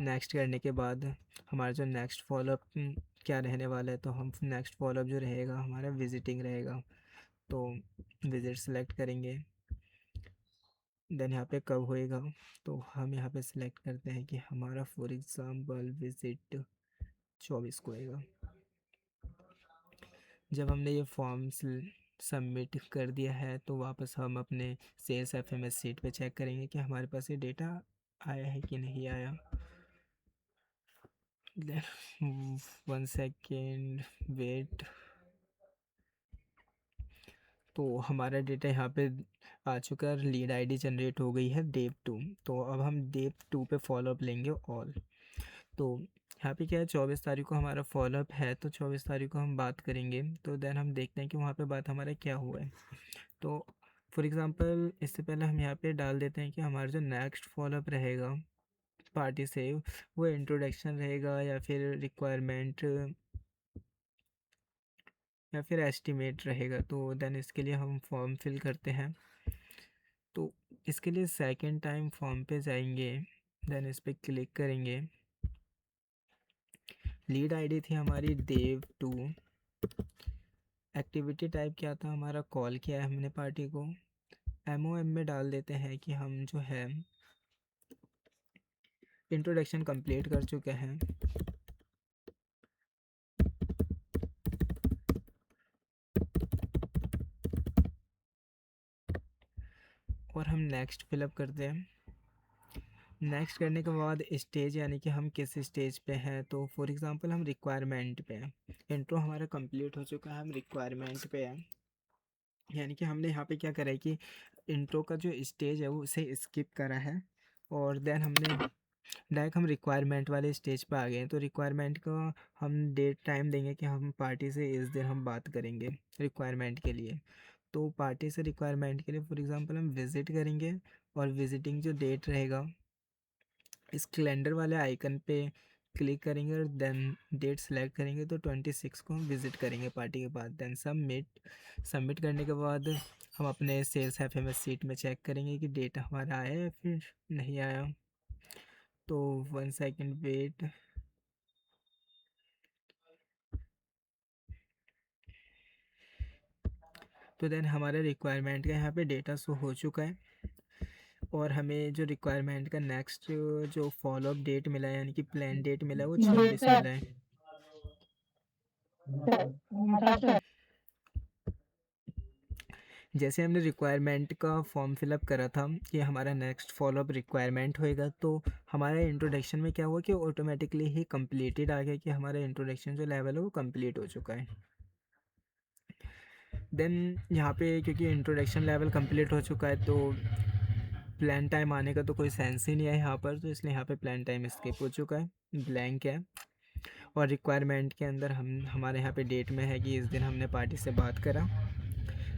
नेक्स्ट करने के बाद हमारा जो नेक्स्ट फॉलोअप क्या रहने वाला है, तो हम नेक्स्ट फॉलोअप जो रहेगा हमारा विजिटिंग रहेगा। तो विज़िट सेलेक्ट करेंगे। देन यहाँ पे कब होएगा, तो हम यहाँ पे सिलेक्ट करते हैं कि हमारा फॉर एग्ज़ाम्पल विज़िट 24 को होएगा। जब हमने ये फॉर्म सबमिट कर दिया है तो वापस हम अपने सेल्स FMS सीट पे चेक करेंगे कि हमारे पास ये डेटा आया है कि नहीं आया। 1 सेकेंड वेट। तो हमारा डेटा यहाँ पे आ चुका है, लीड आईडी जनरेट हो गई है Dev 2। तो अब हम Dev 2 पे फॉलोअप लेंगे ऑल। तो यहाँ पे क्या है, 24 तारीख को हमारा फॉलोअप है तो 24 तारीख को हम बात करेंगे। तो देन हम देखते हैं कि वहाँ पे बात हमारा क्या हुआ है। तो फॉर एग्ज़ाम्पल इससे पहले हम यहाँ पे डाल देते हैं कि हमारा जो नेक्स्ट फॉलोअप रहेगा पार्टी से वो इंट्रोडक्शन रहेगा या फिर रिक्वायरमेंट या फिर एस्टिमेट रहेगा। तो देन इसके लिए हम फॉर्म फिल करते हैं। तो इसके लिए सेकंड टाइम फॉर्म पे जाएंगे, देन इस पर क्लिक करेंगे। लीड आईडी थी हमारी देव 2। एक्टिविटी टाइप क्या था हमारा, कॉल किया है हमने पार्टी को। एमओएम में डाल देते हैं कि हम जो है इंट्रोडक्शन कंप्लीट कर चुके हैं। और हम नेक्स्ट फिलअप करते हैं। नेक्स्ट करने के बाद स्टेज, यानी कि हम किस स्टेज पे हैं। तो फॉर एग्जांपल हम रिक्वायरमेंट पे हैं। इंट्रो हमारा कंप्लीट हो चुका है, हम रिक्वायरमेंट पे हैं। यानी कि हमने यहाँ पे क्या करा है कि इंट्रो का जो स्टेज है वो उसे स्किप करा है, और देन हमने डायरेक्ट हम रिक्वायरमेंट वाले स्टेज पे आ गए हैं। तो रिक्वायरमेंट का हम डेट टाइम देंगे कि हम पार्टी से इस दिन हम बात करेंगे रिक्वायरमेंट के लिए। तो पार्टी से रिक्वायरमेंट के लिए फॉर एग्जांपल हम विज़िट करेंगे, और विजिटिंग जो डेट रहेगा इस कैलेंडर वाले आइकन पे क्लिक करेंगे, और देन डेट सेलेक्ट करेंगे। तो 26 को हम विज़िट करेंगे पार्टी के बाद। देन सबमिट करने के बाद हम अपने सेल्स एफएमएस सीट में चेक करेंगे कि डेटा हमारा आया है फिर नहीं आया। तो 1 सेकेंड वेट। तो देन हमारे रिक्वायरमेंट का यहाँ पे डेटा शो हो चुका है, और हमें जो रिक्वायरमेंट का नेक्स्ट जो फॉलोअप डेट मिला है, यानी कि प्लान डेट मिला है, वो 26 मिला है। जैसे हमने रिक्वायरमेंट का फॉर्म फिलअप करा था कि हमारा नेक्स्ट फॉलोअप रिक्वायरमेंट होएगा, तो हमारा इंट्रोडक्शन में क्या हुआ कि ऑटोमेटिकली ही कंप्लीटेड आ गया कि हमारा इंट्रोडक्शन जो लेवल है वो कंप्लीट हो चुका है। देन यहाँ पे क्योंकि इंट्रोडक्शन लेवल कंप्लीट हो चुका है, तो प्लान टाइम आने का तो कोई सेंस ही नहीं है यहाँ पर, तो इसलिए यहाँ पे प्लान टाइम स्किप हो चुका है, ब्लैंक है। और रिक्वायरमेंट के अंदर हमारे यहाँ पे डेट में है कि इस दिन हमने पार्टी से बात करा।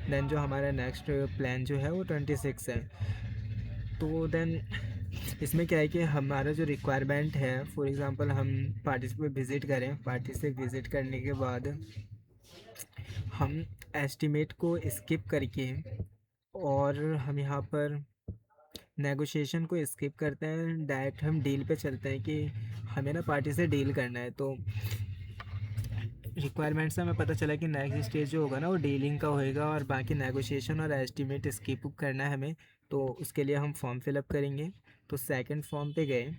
देन जो हमारा नेक्स्ट प्लान जो है वो 26 है। तो देन इसमें क्या है कि हमारा जो रिक्वायरमेंट है, फॉर एग्ज़ाम्पल हम पार्टी पे विज़िट करें, पार्टी से विज़िट करने के बाद हम एस्टिमेट को स्किप करके, और हम यहाँ पर नेगोशिएशन को स्किप करते हैं, डायरेक्ट हम डील पे चलते हैं कि हमें ना पार्टी से डील करना है। तो रिक्वायरमेंट से हमें पता चला कि नेक्स्ट स्टेज जो होगा ना वो डीलिंग का होएगा, और बाकी नेगोशिएशन और एस्टिमेट स्किप करना है हमें। तो उसके लिए हम फॉर्म फिलअप करेंगे। तो सेकंड फॉर्म पे गए,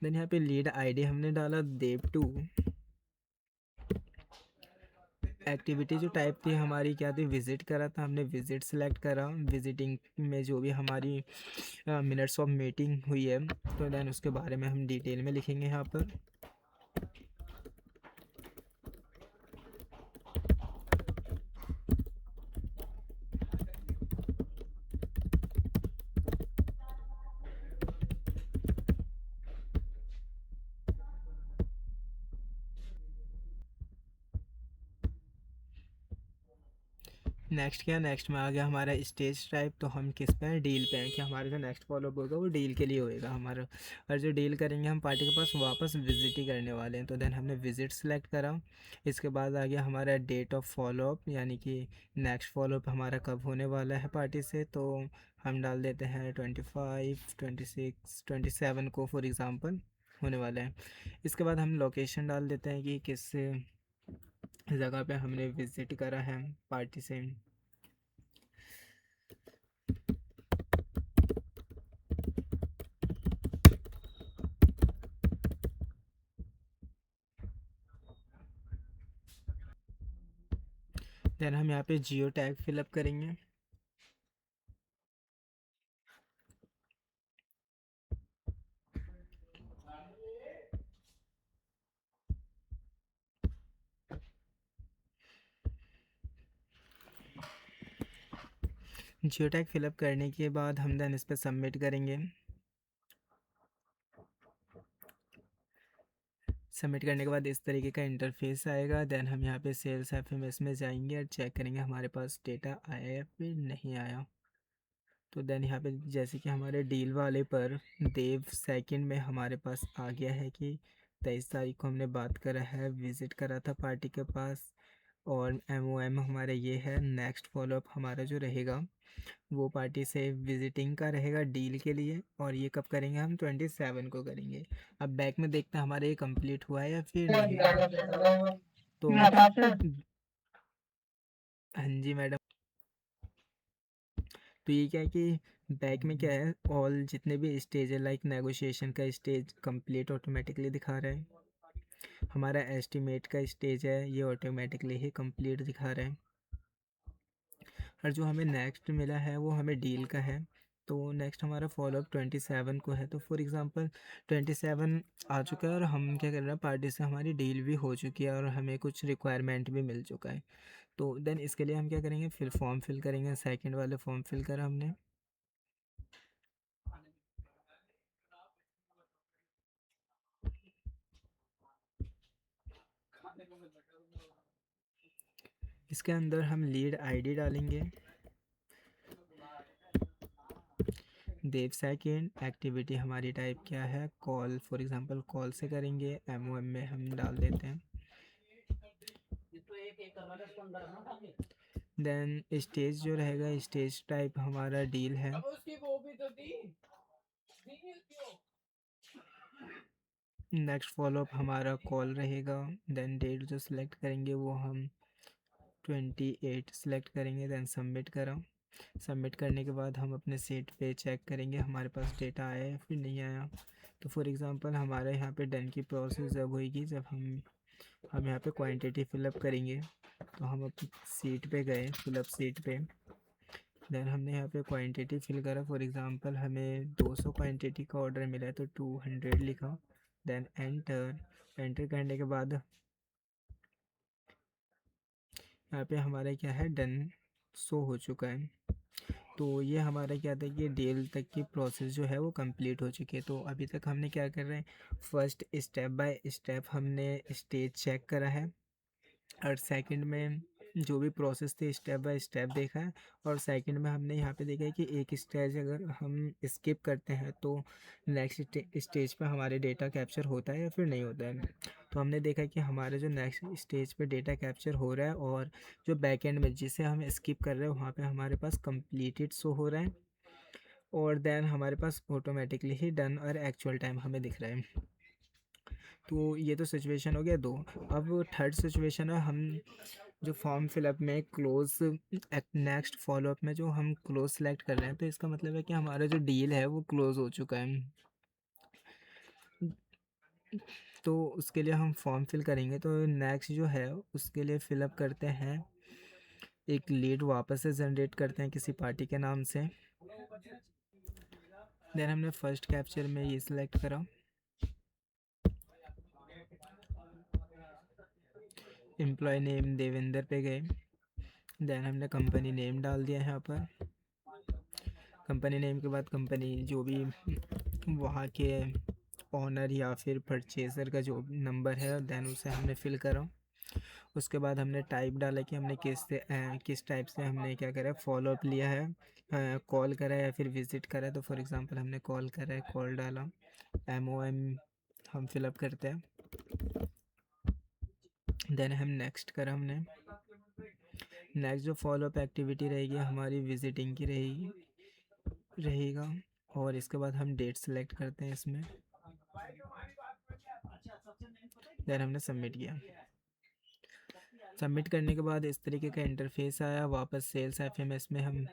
देन यहाँ पे लीड आईडी हमने डाला देव 2। एक्टिविटी जो टाइप थी हमारी क्या थी, विज़िट करा था हमने, विज़िट सेलेक्ट करा। विजिटिंग में जो भी हमारी मिनट्स ऑफ मीटिंग हुई है, तो देन उसके बारे में हम डिटेल में लिखेंगे यहाँ पर। नेक्स्ट क्या, नेक्स्ट में आ गया हमारा स्टेज टाइप। तो हम किस पे हैं, डील पे हैं, कि हमारा जो नेक्स्ट फॉलोअप होगा वो डील के लिए होएगा हमारा। और जो डील करेंगे हम पार्टी के पास वापस विजिट ही करने वाले हैं। तो देन हमने विजिट सेलेक्ट करा। इसके बाद आ गया हमारा डेट ऑफ फॉलोअप, यानी कि नेक्स्ट फॉलोअप हमारा कब होने वाला है पार्टी से। तो हम डाल देते हैं 25, 26, 27 को फॉर एग्ज़ाम्पल होने वाला है। इसके बाद हम लोकेशन डाल देते हैं कि किस जगह पे हमने विज़िट करा है पार्टी से। देन हम यहाँ पे जियो टैग फिलअप करेंगे। जियो टैग फिलअप करने के बाद हम देन इस पर सबमिट करेंगे। सबमिट करने के बाद इस तरीके का इंटरफेस आएगा। देन हम यहाँ पे सेल्स एफएमएस में जाएंगे और चेक करेंगे हमारे पास डेटा आया या फिर नहीं आया। तो देन यहाँ पे जैसे कि हमारे डील वाले पर देव सेकंड में हमारे पास आ गया है कि 23 तारीख को हमने बात करा है, विज़िट करा था पार्टी के पास, और MOM हमारा ये है। नेक्स्ट फॉलोअप हमारा जो रहेगा वो पार्टी से विजिटिंग का रहेगा डील के लिए, और ये कब करेंगे हम? 27 को करेंगे। अब बैक में देखते हैं हमारा ये कंप्लीट हुआ है या फिर नहीं। तो हाँ जी मैडम, तो ये क्या है कि बैक में क्या है, ऑल जितने भी स्टेज है लाइक नेगोशिएशन का स्टेज कंप्लीट ऑटोमेटिकली दिखा रहा है, हमारा एस्टिमेट का स्टेज है ये ऑटोमेटिकली ही कंप्लीट दिखा रहा है, और जो हमें नेक्स्ट मिला है वो हमें डील का है। तो नेक्स्ट हमारा फॉलोअप 27 को है। तो फॉर एग्ज़ाम्पल 27 आ चुका है और हम क्या कर रहे हैं, पार्टी से हमारी डील भी हो चुकी है और हमें कुछ रिक्वायरमेंट भी मिल चुका है। तो देन इसके लिए हम क्या करेंगे, फिर फॉर्म फिल करेंगे। सेकंड वाले फॉर्म फिल करा हमने। इसके अंदर हम लीड आईडी डालेंगे। देव सेकेंड एक्टिविटी हमारी टाइप क्या है, कॉल, फॉर एग्जांपल कॉल से करेंगे। MOM में हम डाल देते हैं। देन स्टेज जो रहेगा, स्टेज टाइप हमारा डील है। नेक्स्ट फॉलोअप हमारा कॉल रहेगा। देन डेट जो सिलेक्ट करेंगे वो हम 28 सिलेक्ट करेंगे। देन सबमिट करा। सबमिट करने के बाद हम अपने सीट पे चेक करेंगे हमारे पास डेटा आया या फिर नहीं आया। तो फॉर एग्ज़ाम्पल हमारे यहाँ पे डन की प्रोसेस जब होगी, जब हम यहाँ पे क्वांटिटी फिलअप करेंगे। तो हम अपनी सीट पे गए, फिलअप सीट पे। देन हमने यहाँ पे क्वांटिटी फिल करा। फॉर एग्ज़ाम्पल हमें 200 क्वांटिटी का ऑर्डर मिला है तो 200 लिखा। Then enter. एंटर करने के बाद यहाँ पे हमारा क्या है, डन शो हो चुका है। तो ये हमारा क्या था कि डील तक की प्रोसेस जो है वो कंप्लीट हो चुकी है। तो अभी तक हमने क्या कर रहे हैं, फर्स्ट स्टेप बाय स्टेप हमने स्टेज चेक करा है, और सेकंड में जो भी प्रोसेस थी स्टेप बाय स्टेप देखा है, और सेकंड में हमने यहाँ पे देखा है कि एक स्टेज अगर हम स्किप करते हैं तो नेक्स्ट स्टेज पे हमारे डेटा कैप्चर होता है या फिर नहीं होता है। तो हमने देखा कि हमारे जो नेक्स्ट स्टेज पे डेटा कैप्चर हो रहा है, और जो बैक एंड में जिसे हम स्किप कर रहे हैं वहाँ पे हमारे पास कंप्लीटेड शो हो रहा है, और देन हमारे पास ऑटोमेटिकली ही डन और एक्चुअल टाइम हमें दिख रहा है। तो ये तो सिचुएशन हो गया दो। अब थर्ड सिचुएशन है, हम जो फॉर्म फिलअप में क्लोज, नेक्स्ट फॉलोअप में जो हम क्लोज सेलेक्ट कर रहे हैं, तो इसका मतलब है कि हमारा जो डील है वो क्लोज हो चुका है। तो उसके लिए हम फॉर्म फिल करेंगे। तो नेक्स्ट जो है उसके लिए फिलअप करते हैं, एक लीड वापस से जनरेट करते हैं किसी पार्टी के नाम से। देन हमने फर्स्ट कैप्चर में ये सिलेक्ट करा, एम्प्लॉय नेम देवेंद्र पे गए। देन हमने कंपनी नेम डाल दिया है यहाँ पर। कंपनी नेम के बाद कंपनी जो भी वहाँ के ओनर या फिर परचेज़र का जो नंबर है, देन उसे हमने फिल करा। उसके बाद हमने टाइप डाला कि हमने किस टाइप से हमने क्या करा, फॉलोअप लिया है, कॉल करा है या फिर विज़िट करा है। तो फॉर एग्ज़ाम्पल हमने कॉल करा है, कॉल डाला। MOM हम फिलअप करते हैं। देन हम नेक्स्ट करा हमने। नेक्स्ट जो फॉलोअप एक्टिविटी रहेगी हमारी विजिटिंग की रहेगा, और इसके बाद हम डेट सेलेक्ट करते हैं इसमें। देन हमने सबमिट किया। सबमिट करने के बाद इस तरीके का इंटरफेस आया। वापस सेल्स FMS में हम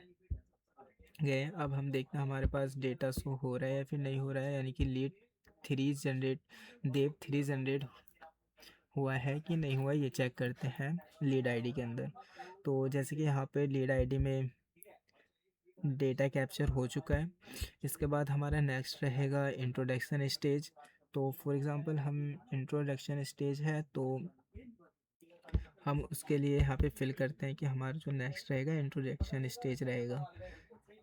गए। अब हम देखते हैं हमारे पास डेटा शो हो रहा है या फिर नहीं हो रहा है, यानी कि लीड 3 जनरेट, देव 3 जनरेट हुआ है कि नहीं हुआ, ये चेक करते हैं लीड आईडी के अंदर। तो जैसे कि यहाँ पे लीड आईडी में डेटा कैप्चर हो चुका है। इसके बाद हमारा नेक्स्ट रहेगा इंट्रोडक्शन स्टेज। तो फॉर एग्ज़ाम्पल हम इंट्रोडक्शन स्टेज है तो हम उसके लिए यहाँ पे फिल करते हैं कि हमारा जो नेक्स्ट रहेगा इंट्रोडक्शन स्टेज रहेगा।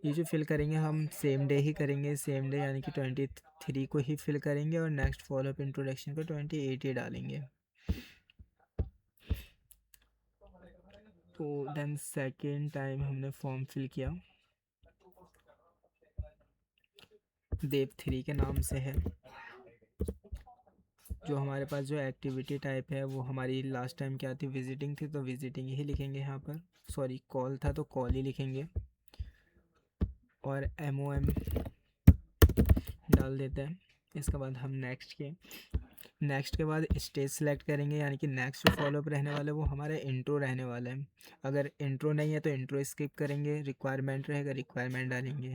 ये जो फिल करेंगे हम सेम डे ही करेंगे, सेम डे यानी कि 23 को ही फिल करेंगे, और नेक्स्ट फॉलोअप इंट्रोडक्शन को 28 ही डालेंगे। तो देन सेकेंड टाइम हमने फॉर्म फिल किया, देव 3 के नाम से है। जो हमारे पास जो एक्टिविटी टाइप है वो हमारी लास्ट टाइम क्या थी, विजिटिंग थी, तो विजिटिंग ही लिखेंगे यहाँ पर। सॉरी, कॉल था तो कॉल ही लिखेंगे। और MOM डाल देते हैं। इसके बाद हम नेक्स्ट के बाद स्टेज सेलेक्ट करेंगे, यानी कि नेक्स्ट जो फॉलोअप रहने वाला है वो हमारा इंट्रो रहने वाला है। अगर इंट्रो नहीं है तो इंट्रो स्किप करेंगे, रिक्वायरमेंट रहेगा रिक्वायरमेंट डालेंगे।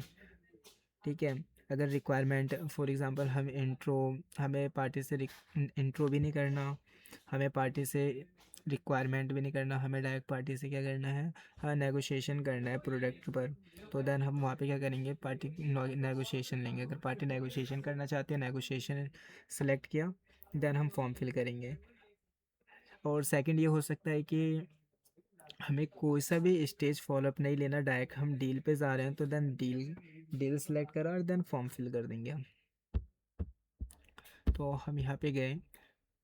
ठीक है, अगर रिक्वायरमेंट फॉर एग्जांपल हमें पार्टी से इंट्रो भी नहीं करना, हमें पार्टी से रिक्वायरमेंट भी नहीं करना, हमें डायरेक्ट पार्टी से क्या करना है, हाँ, नेगोशिएशन करना है प्रोडक्ट पर। तो देन हम वहाँ पे क्या करेंगे, पार्टी नेगोशिएशन लेंगे। अगर पार्टी नेगोशिएशन करना चाहते हैं, नेगोशिएशन सेलेक्ट किया, देन हम फॉर्म फिल करेंगे। और सेकंड ये हो सकता है कि हमें कोई सा भी स्टेज फॉलोअप नहीं लेना, डायरेक्ट हम डील पे जा रहे हैं, तो देन डील सेलेक्ट करा और देन फॉर्म फिल कर देंगे हम। तो हम यहाँ पे गए,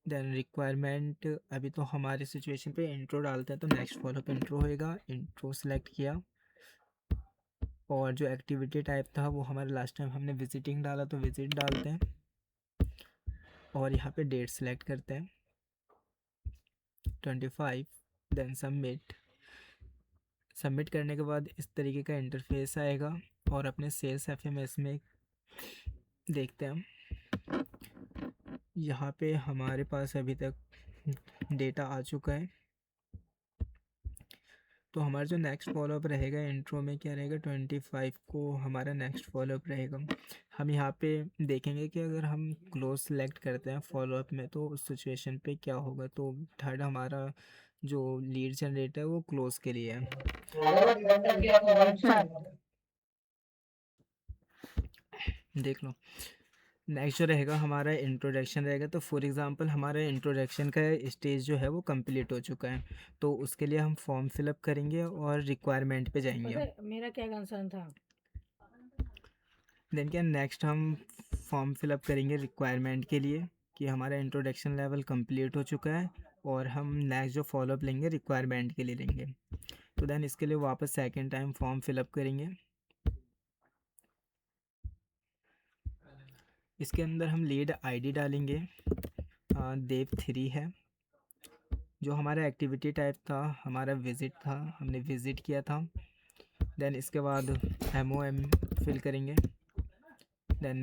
देन रिक्वायरमेंट, अभी तो हमारे सिचुएशन पे इंट्रो डालते हैं, तो नेक्स्ट फॉलोअप इंट्रो होएगा, इंट्रो सेलेक्ट किया। और जो एक्टिविटी टाइप था वो हमारे लास्ट टाइम हमने विजिटिंग डाला, तो विजिट डालते हैं। और यहाँ पे डेट सेलेक्ट करते हैं 25, देन सबमिट करने के बाद इस तरीके का इंटरफेस आएगा। और अपने सेल्स FMS में देखते हैं हम, यहाँ पे हमारे पास अभी तक डेटा आ चुका है। तो हमारा जो नेक्स्ट फॉलोअप रहेगा इंट्रो में क्या रहेगा, 25 को हमारा नेक्स्ट फॉलोअप रहेगा। हम यहाँ पे देखेंगे कि अगर हम क्लोज सेलेक्ट करते हैं फॉलोअप में तो उस सिचुएशन पे क्या होगा। तो थर्ड हमारा जो लीड जनरेट है वो क्लोज के लिए है। देख लो, नेक्स्ट जो रहेगा हमारा इंट्रोडक्शन रहेगा। तो फॉर एग्जांपल हमारा इंट्रोडक्शन का स्टेज जो है वो कंप्लीट हो चुका है, तो उसके लिए हम फॉर्म फिलअप करेंगे और रिक्वायरमेंट पे जाएंगे। मेरा क्या कंसर्न था। देन क्या, नेक्स्ट हम फॉर्म फिलअप करेंगे रिक्वायरमेंट के लिए कि हमारा इंट्रोडक्शन लेवल कंप्लीट हो चुका है, और हम नेक्स्ट जो फॉलोअप लेंगे रिक्वायरमेंट के लिए लेंगे। तो देन इसके लिए वापस सेकेंड टाइम फॉर्म फिलअप करेंगे। इसके अंदर हम लीड ID डालेंगे, देव 3 है। जो हमारा एक्टिविटी टाइप था हमारा विज़िट था, हमने विज़िट किया था। देन इसके बाद MOM फिल करेंगे। देन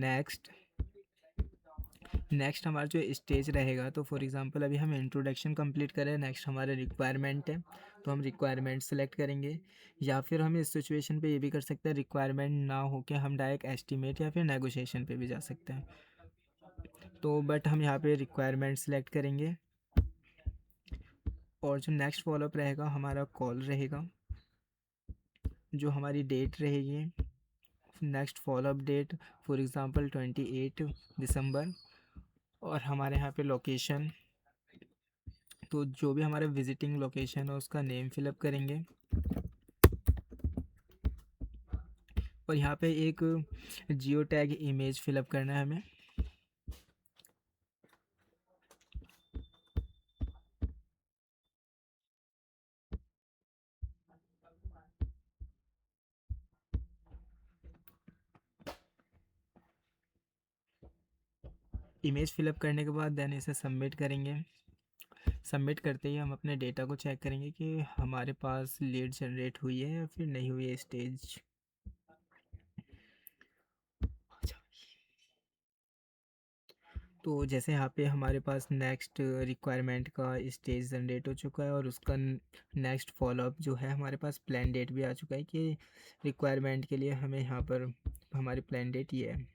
नेक्स्ट हमारा जो स्टेज रहेगा, तो फॉर एग्जांपल अभी हम इंट्रोडक्शन कंप्लीट करें, नेक्स्ट हमारा रिक्वायरमेंट है, तो हम रिक्वायरमेंट सेलेक्ट करेंगे। या फिर हम इस सिचुएशन पे ये भी कर सकते हैं, रिक्वायरमेंट ना हो के हम डायरेक्ट एस्टिमेट या फिर नेगोशिएशन पे भी जा सकते हैं। तो बट हम यहाँ पे रिक्वायरमेंट सेलेक्ट करेंगे। और जो नेक्स्ट फॉलोअप रहेगा हमारा कॉल रहेगा। जो हमारी डेट रहेगी, next follow up date for example 28 दिसंबर। और हमारे यहाँ पे लोकेशन, तो जो भी हमारा विजिटिंग लोकेशन है उसका नेम फिलअप करेंगे। और यहाँ पे एक जियो टैग इमेज फिलअप करना है हमें। इमेज फिलअप करने के बाद देन इसे सबमिट करेंगे। सबमिट करते ही हम अपने डेटा को चेक करेंगे कि हमारे पास लीड जनरेट हुई है या फिर नहीं हुई है स्टेज। तो जैसे यहाँ पे हमारे पास नेक्स्ट रिक्वायरमेंट का स्टेज जनरेट हो चुका है, और उसका नेक्स्ट फॉलोअप जो है हमारे पास प्लान डेट भी आ चुका है कि रिक्वायरमेंट के लिए हमें यहाँ पर हमारी प्लान डेट ये है।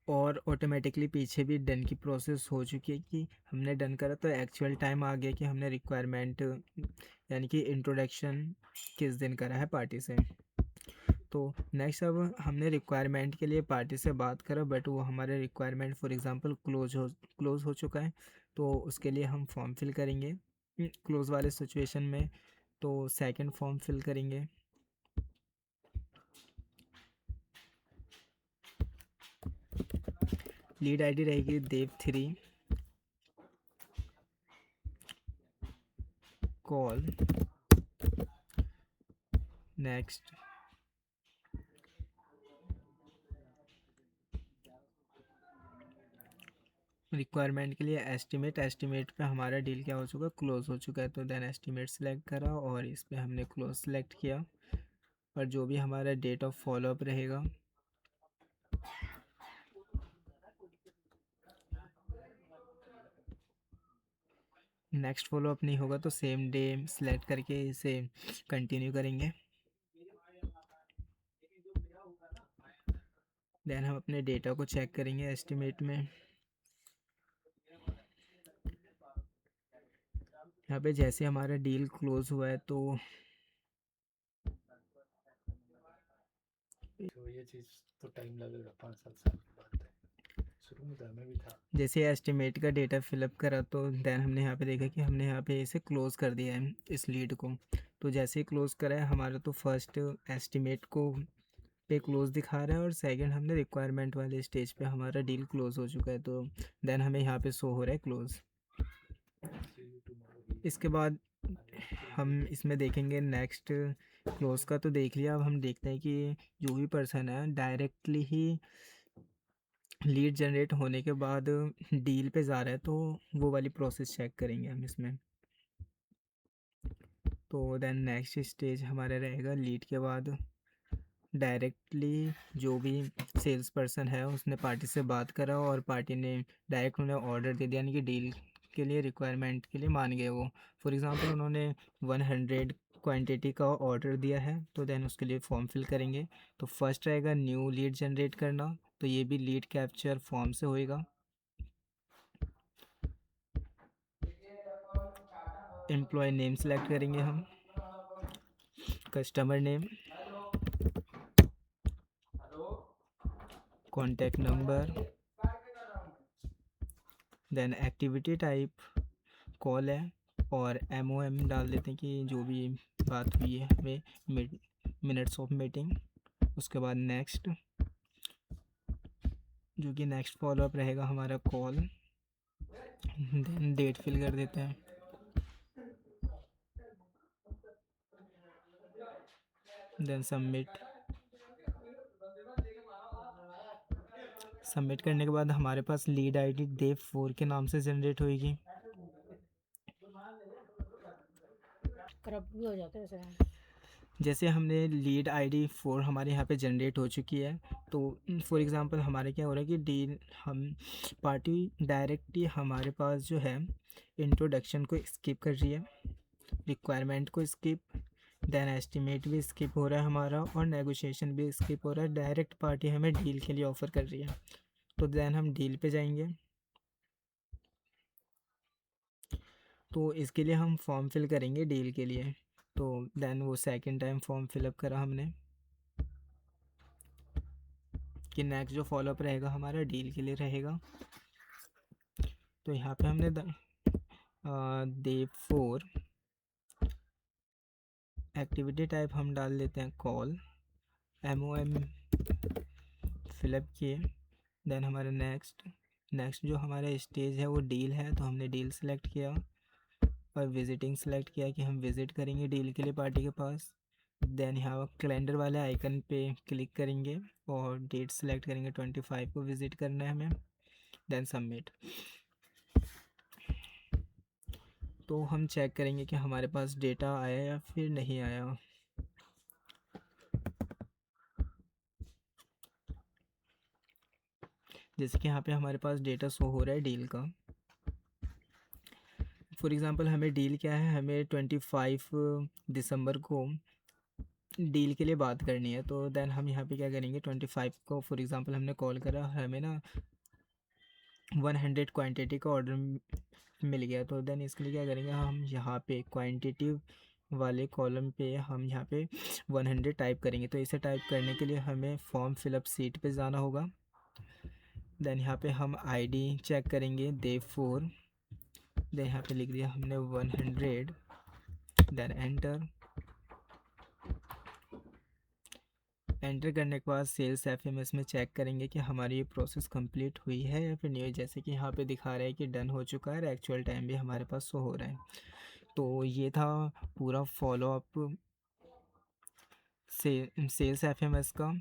और ऑटोमेटिकली पीछे भी डन की प्रोसेस हो चुकी है कि हमने डन करा, तो एक्चुअल टाइम आ गया कि हमने रिक्वायरमेंट यानी कि इंट्रोडक्शन किस दिन करा है पार्टी से। तो नेक्स्ट अब हमने रिक्वायरमेंट के लिए पार्टी से बात करा, बट वो हमारे रिक्वायरमेंट फॉर एग्जांपल क्लोज हो चुका है, तो उसके लिए हम फॉर्म फिल करेंगे क्लोज वाले सिचुएशन में। तो सेकंड फॉर्म फिल करेंगे। लीड ID रहेगी देव 3, कॉल, नेक्स्ट, रिक्वायरमेंट के लिए एस्टिमेट पे हमारा डील क्या हो चुका है, क्लोज हो चुका है। तो देन एस्टिमेट सेलेक्ट करा और इस पे हमने क्लोज सेलेक्ट किया। और जो भी हमारा डेट ऑफ फॉलोअप रहेगा, नेक्स्ट फॉलोअप नहीं होगा तो सेम डे सेलेक्ट करके इसे कंटिन्यू करेंगे। देन हम अपने डेटा को चेक करेंगे एस्टिमेट में। यहाँ पे जैसे हमारा डील क्लोज हुआ है तो ये चीज़ तो टाइम लगेगा, 5-7 साल की बात है, शुरू में तो हमें भी था। जैसे एस्टिमेट का डेटा फिलअप करा तो देन हमने यहाँ पे देखा कि हमने यहाँ पे इसे क्लोज कर दिया है इस लीड को। तो जैसे ही क्लोज करा है हमारा, तो फर्स्ट एस्टिमेट को पे क्लोज दिखा रहा है और सेकंड हमने रिक्वायरमेंट वाले स्टेज पे हमारा डील क्लोज हो चुका है। तो देन हमें यहाँ पे शो हो रहा है क्लोज। इसके बाद हम इसमें देखेंगे नेक्स्ट क्लोज का तो देख लिया। अब हम देखते हैं कि जो भी पर्सन है डायरेक्टली ही लीड जनरेट होने के बाद डील पे जा रहा है, तो वो वाली प्रोसेस चेक करेंगे हम इसमें। तो देन नेक्स्ट स्टेज हमारा रहेगा लीड के बाद डायरेक्टली जो भी सेल्स पर्सन है उसने पार्टी से बात करा और पार्टी ने डायरेक्ट उन्हें ऑर्डर दे दिया, यानी कि डील के लिए रिक्वायरमेंट के लिए मान गए वो। फॉर एग्ज़ाम्पल उन्होंने 100 क्वांटिटी का ऑर्डर दिया है, तो देन उसके लिए फॉर्म फिल करेंगे। तो फर्स्ट रहेगा न्यू लीड जनरेट करना, तो ये भी लीड कैप्चर फॉर्म से होएगा। एम्प्लॉय नेम सेलेक्ट करेंगे हम, customer name, contact number, then activity type call है और MOM डाल देते हैं कि जो भी बात हुई है हमें, मिनट्स ऑफ मीटिंग। उसके बाद नेक्स्ट, जो कि नेक्स्ट फॉलोअप रहेगा हमारा कॉल, देन डेट फिल कर देते हैं। Then submit. सबमिट करने के बाद हमारे पास लीड आईडी डे 4 के नाम से जनरेट होएगी। करप्ट भी हो जाते हैं वैसे। जैसे हमने लीड आईडी 4 हमारे यहाँ पे जनरेट हो चुकी है, तो फॉर एग्ज़ाम्पल हमारे क्या हो रहा है कि डील हम पार्टी डायरेक्टली हमारे पास जो है इंट्रोडक्शन को स्किप कर रही है, रिक्वायरमेंट को स्किप, देन एस्टिमेट भी स्किप हो रहा है हमारा और नेगोशिएशन भी स्किप हो रहा है। डायरेक्ट पार्टी हमें डील के लिए ऑफ़र कर रही है। तो देन हम डील पे जाएंगे। तो इसके लिए हम फॉर्म फिल करेंगे डील के लिए। तो देन वो सेकंड टाइम फॉर्म फिलअप करा हमने कि नेक्स्ट जो फॉलोअप रहेगा हमारा डील के लिए रहेगा। तो यहाँ पे हमने डे 4 एक्टिविटी टाइप हम डाल देते हैं कॉल, MOM फिलअप किए। देन हमारा नेक्स्ट जो हमारा स्टेज है वो डील है, तो हमने डील सेलेक्ट किया और विजिटिंग सेलेक्ट किया कि हम विज़िट करेंगे डील के लिए पार्टी के पास। देन यहाँ कैलेंडर वाले आइकन पे क्लिक करेंगे और डेट सेलेक्ट करेंगे, 25 को विज़िट करना है हमें। Then submit. तो हम चेक करेंगे कि हमारे पास डेटा आया या फिर नहीं आया। जैसे कि यहाँ पे हमारे पास डेटा शो हो रहा है डील का। फॉर एग्ज़ाम्पल हमें डील क्या है, हमें 25 दिसंबर को डील के लिए बात करनी है। तो देन हम यहाँ पे क्या करेंगे, 25 को फॉर एग्ज़ाम्पल हमने कॉल करा, हमें ना 100 क्वांटिटी का ऑर्डर मिल गया। तो देन इसके लिए क्या करेंगे, हम यहाँ पे क्वांटिटी वाले कॉलम पे हम यहाँ पे 100 टाइप करेंगे। तो इसे टाइप करने के लिए हमें फॉर्म फिलअप सीट पे जाना होगा। देन यहाँ पे हम आईडी चेक करेंगे डे 4। देन यहाँ पे लिख दिया हमने 100। देन एंटर करने के बाद सेल्स FMS में चेक करेंगे कि हमारी ये प्रोसेस कंप्लीट हुई है या फिर नहीं हुई। जैसे कि यहाँ पे दिखा रहा है कि डन हो चुका है और एक्चुअल टाइम भी हमारे पास शो हो रहा है। तो ये था पूरा फॉलोअप से सेल्स FMS का।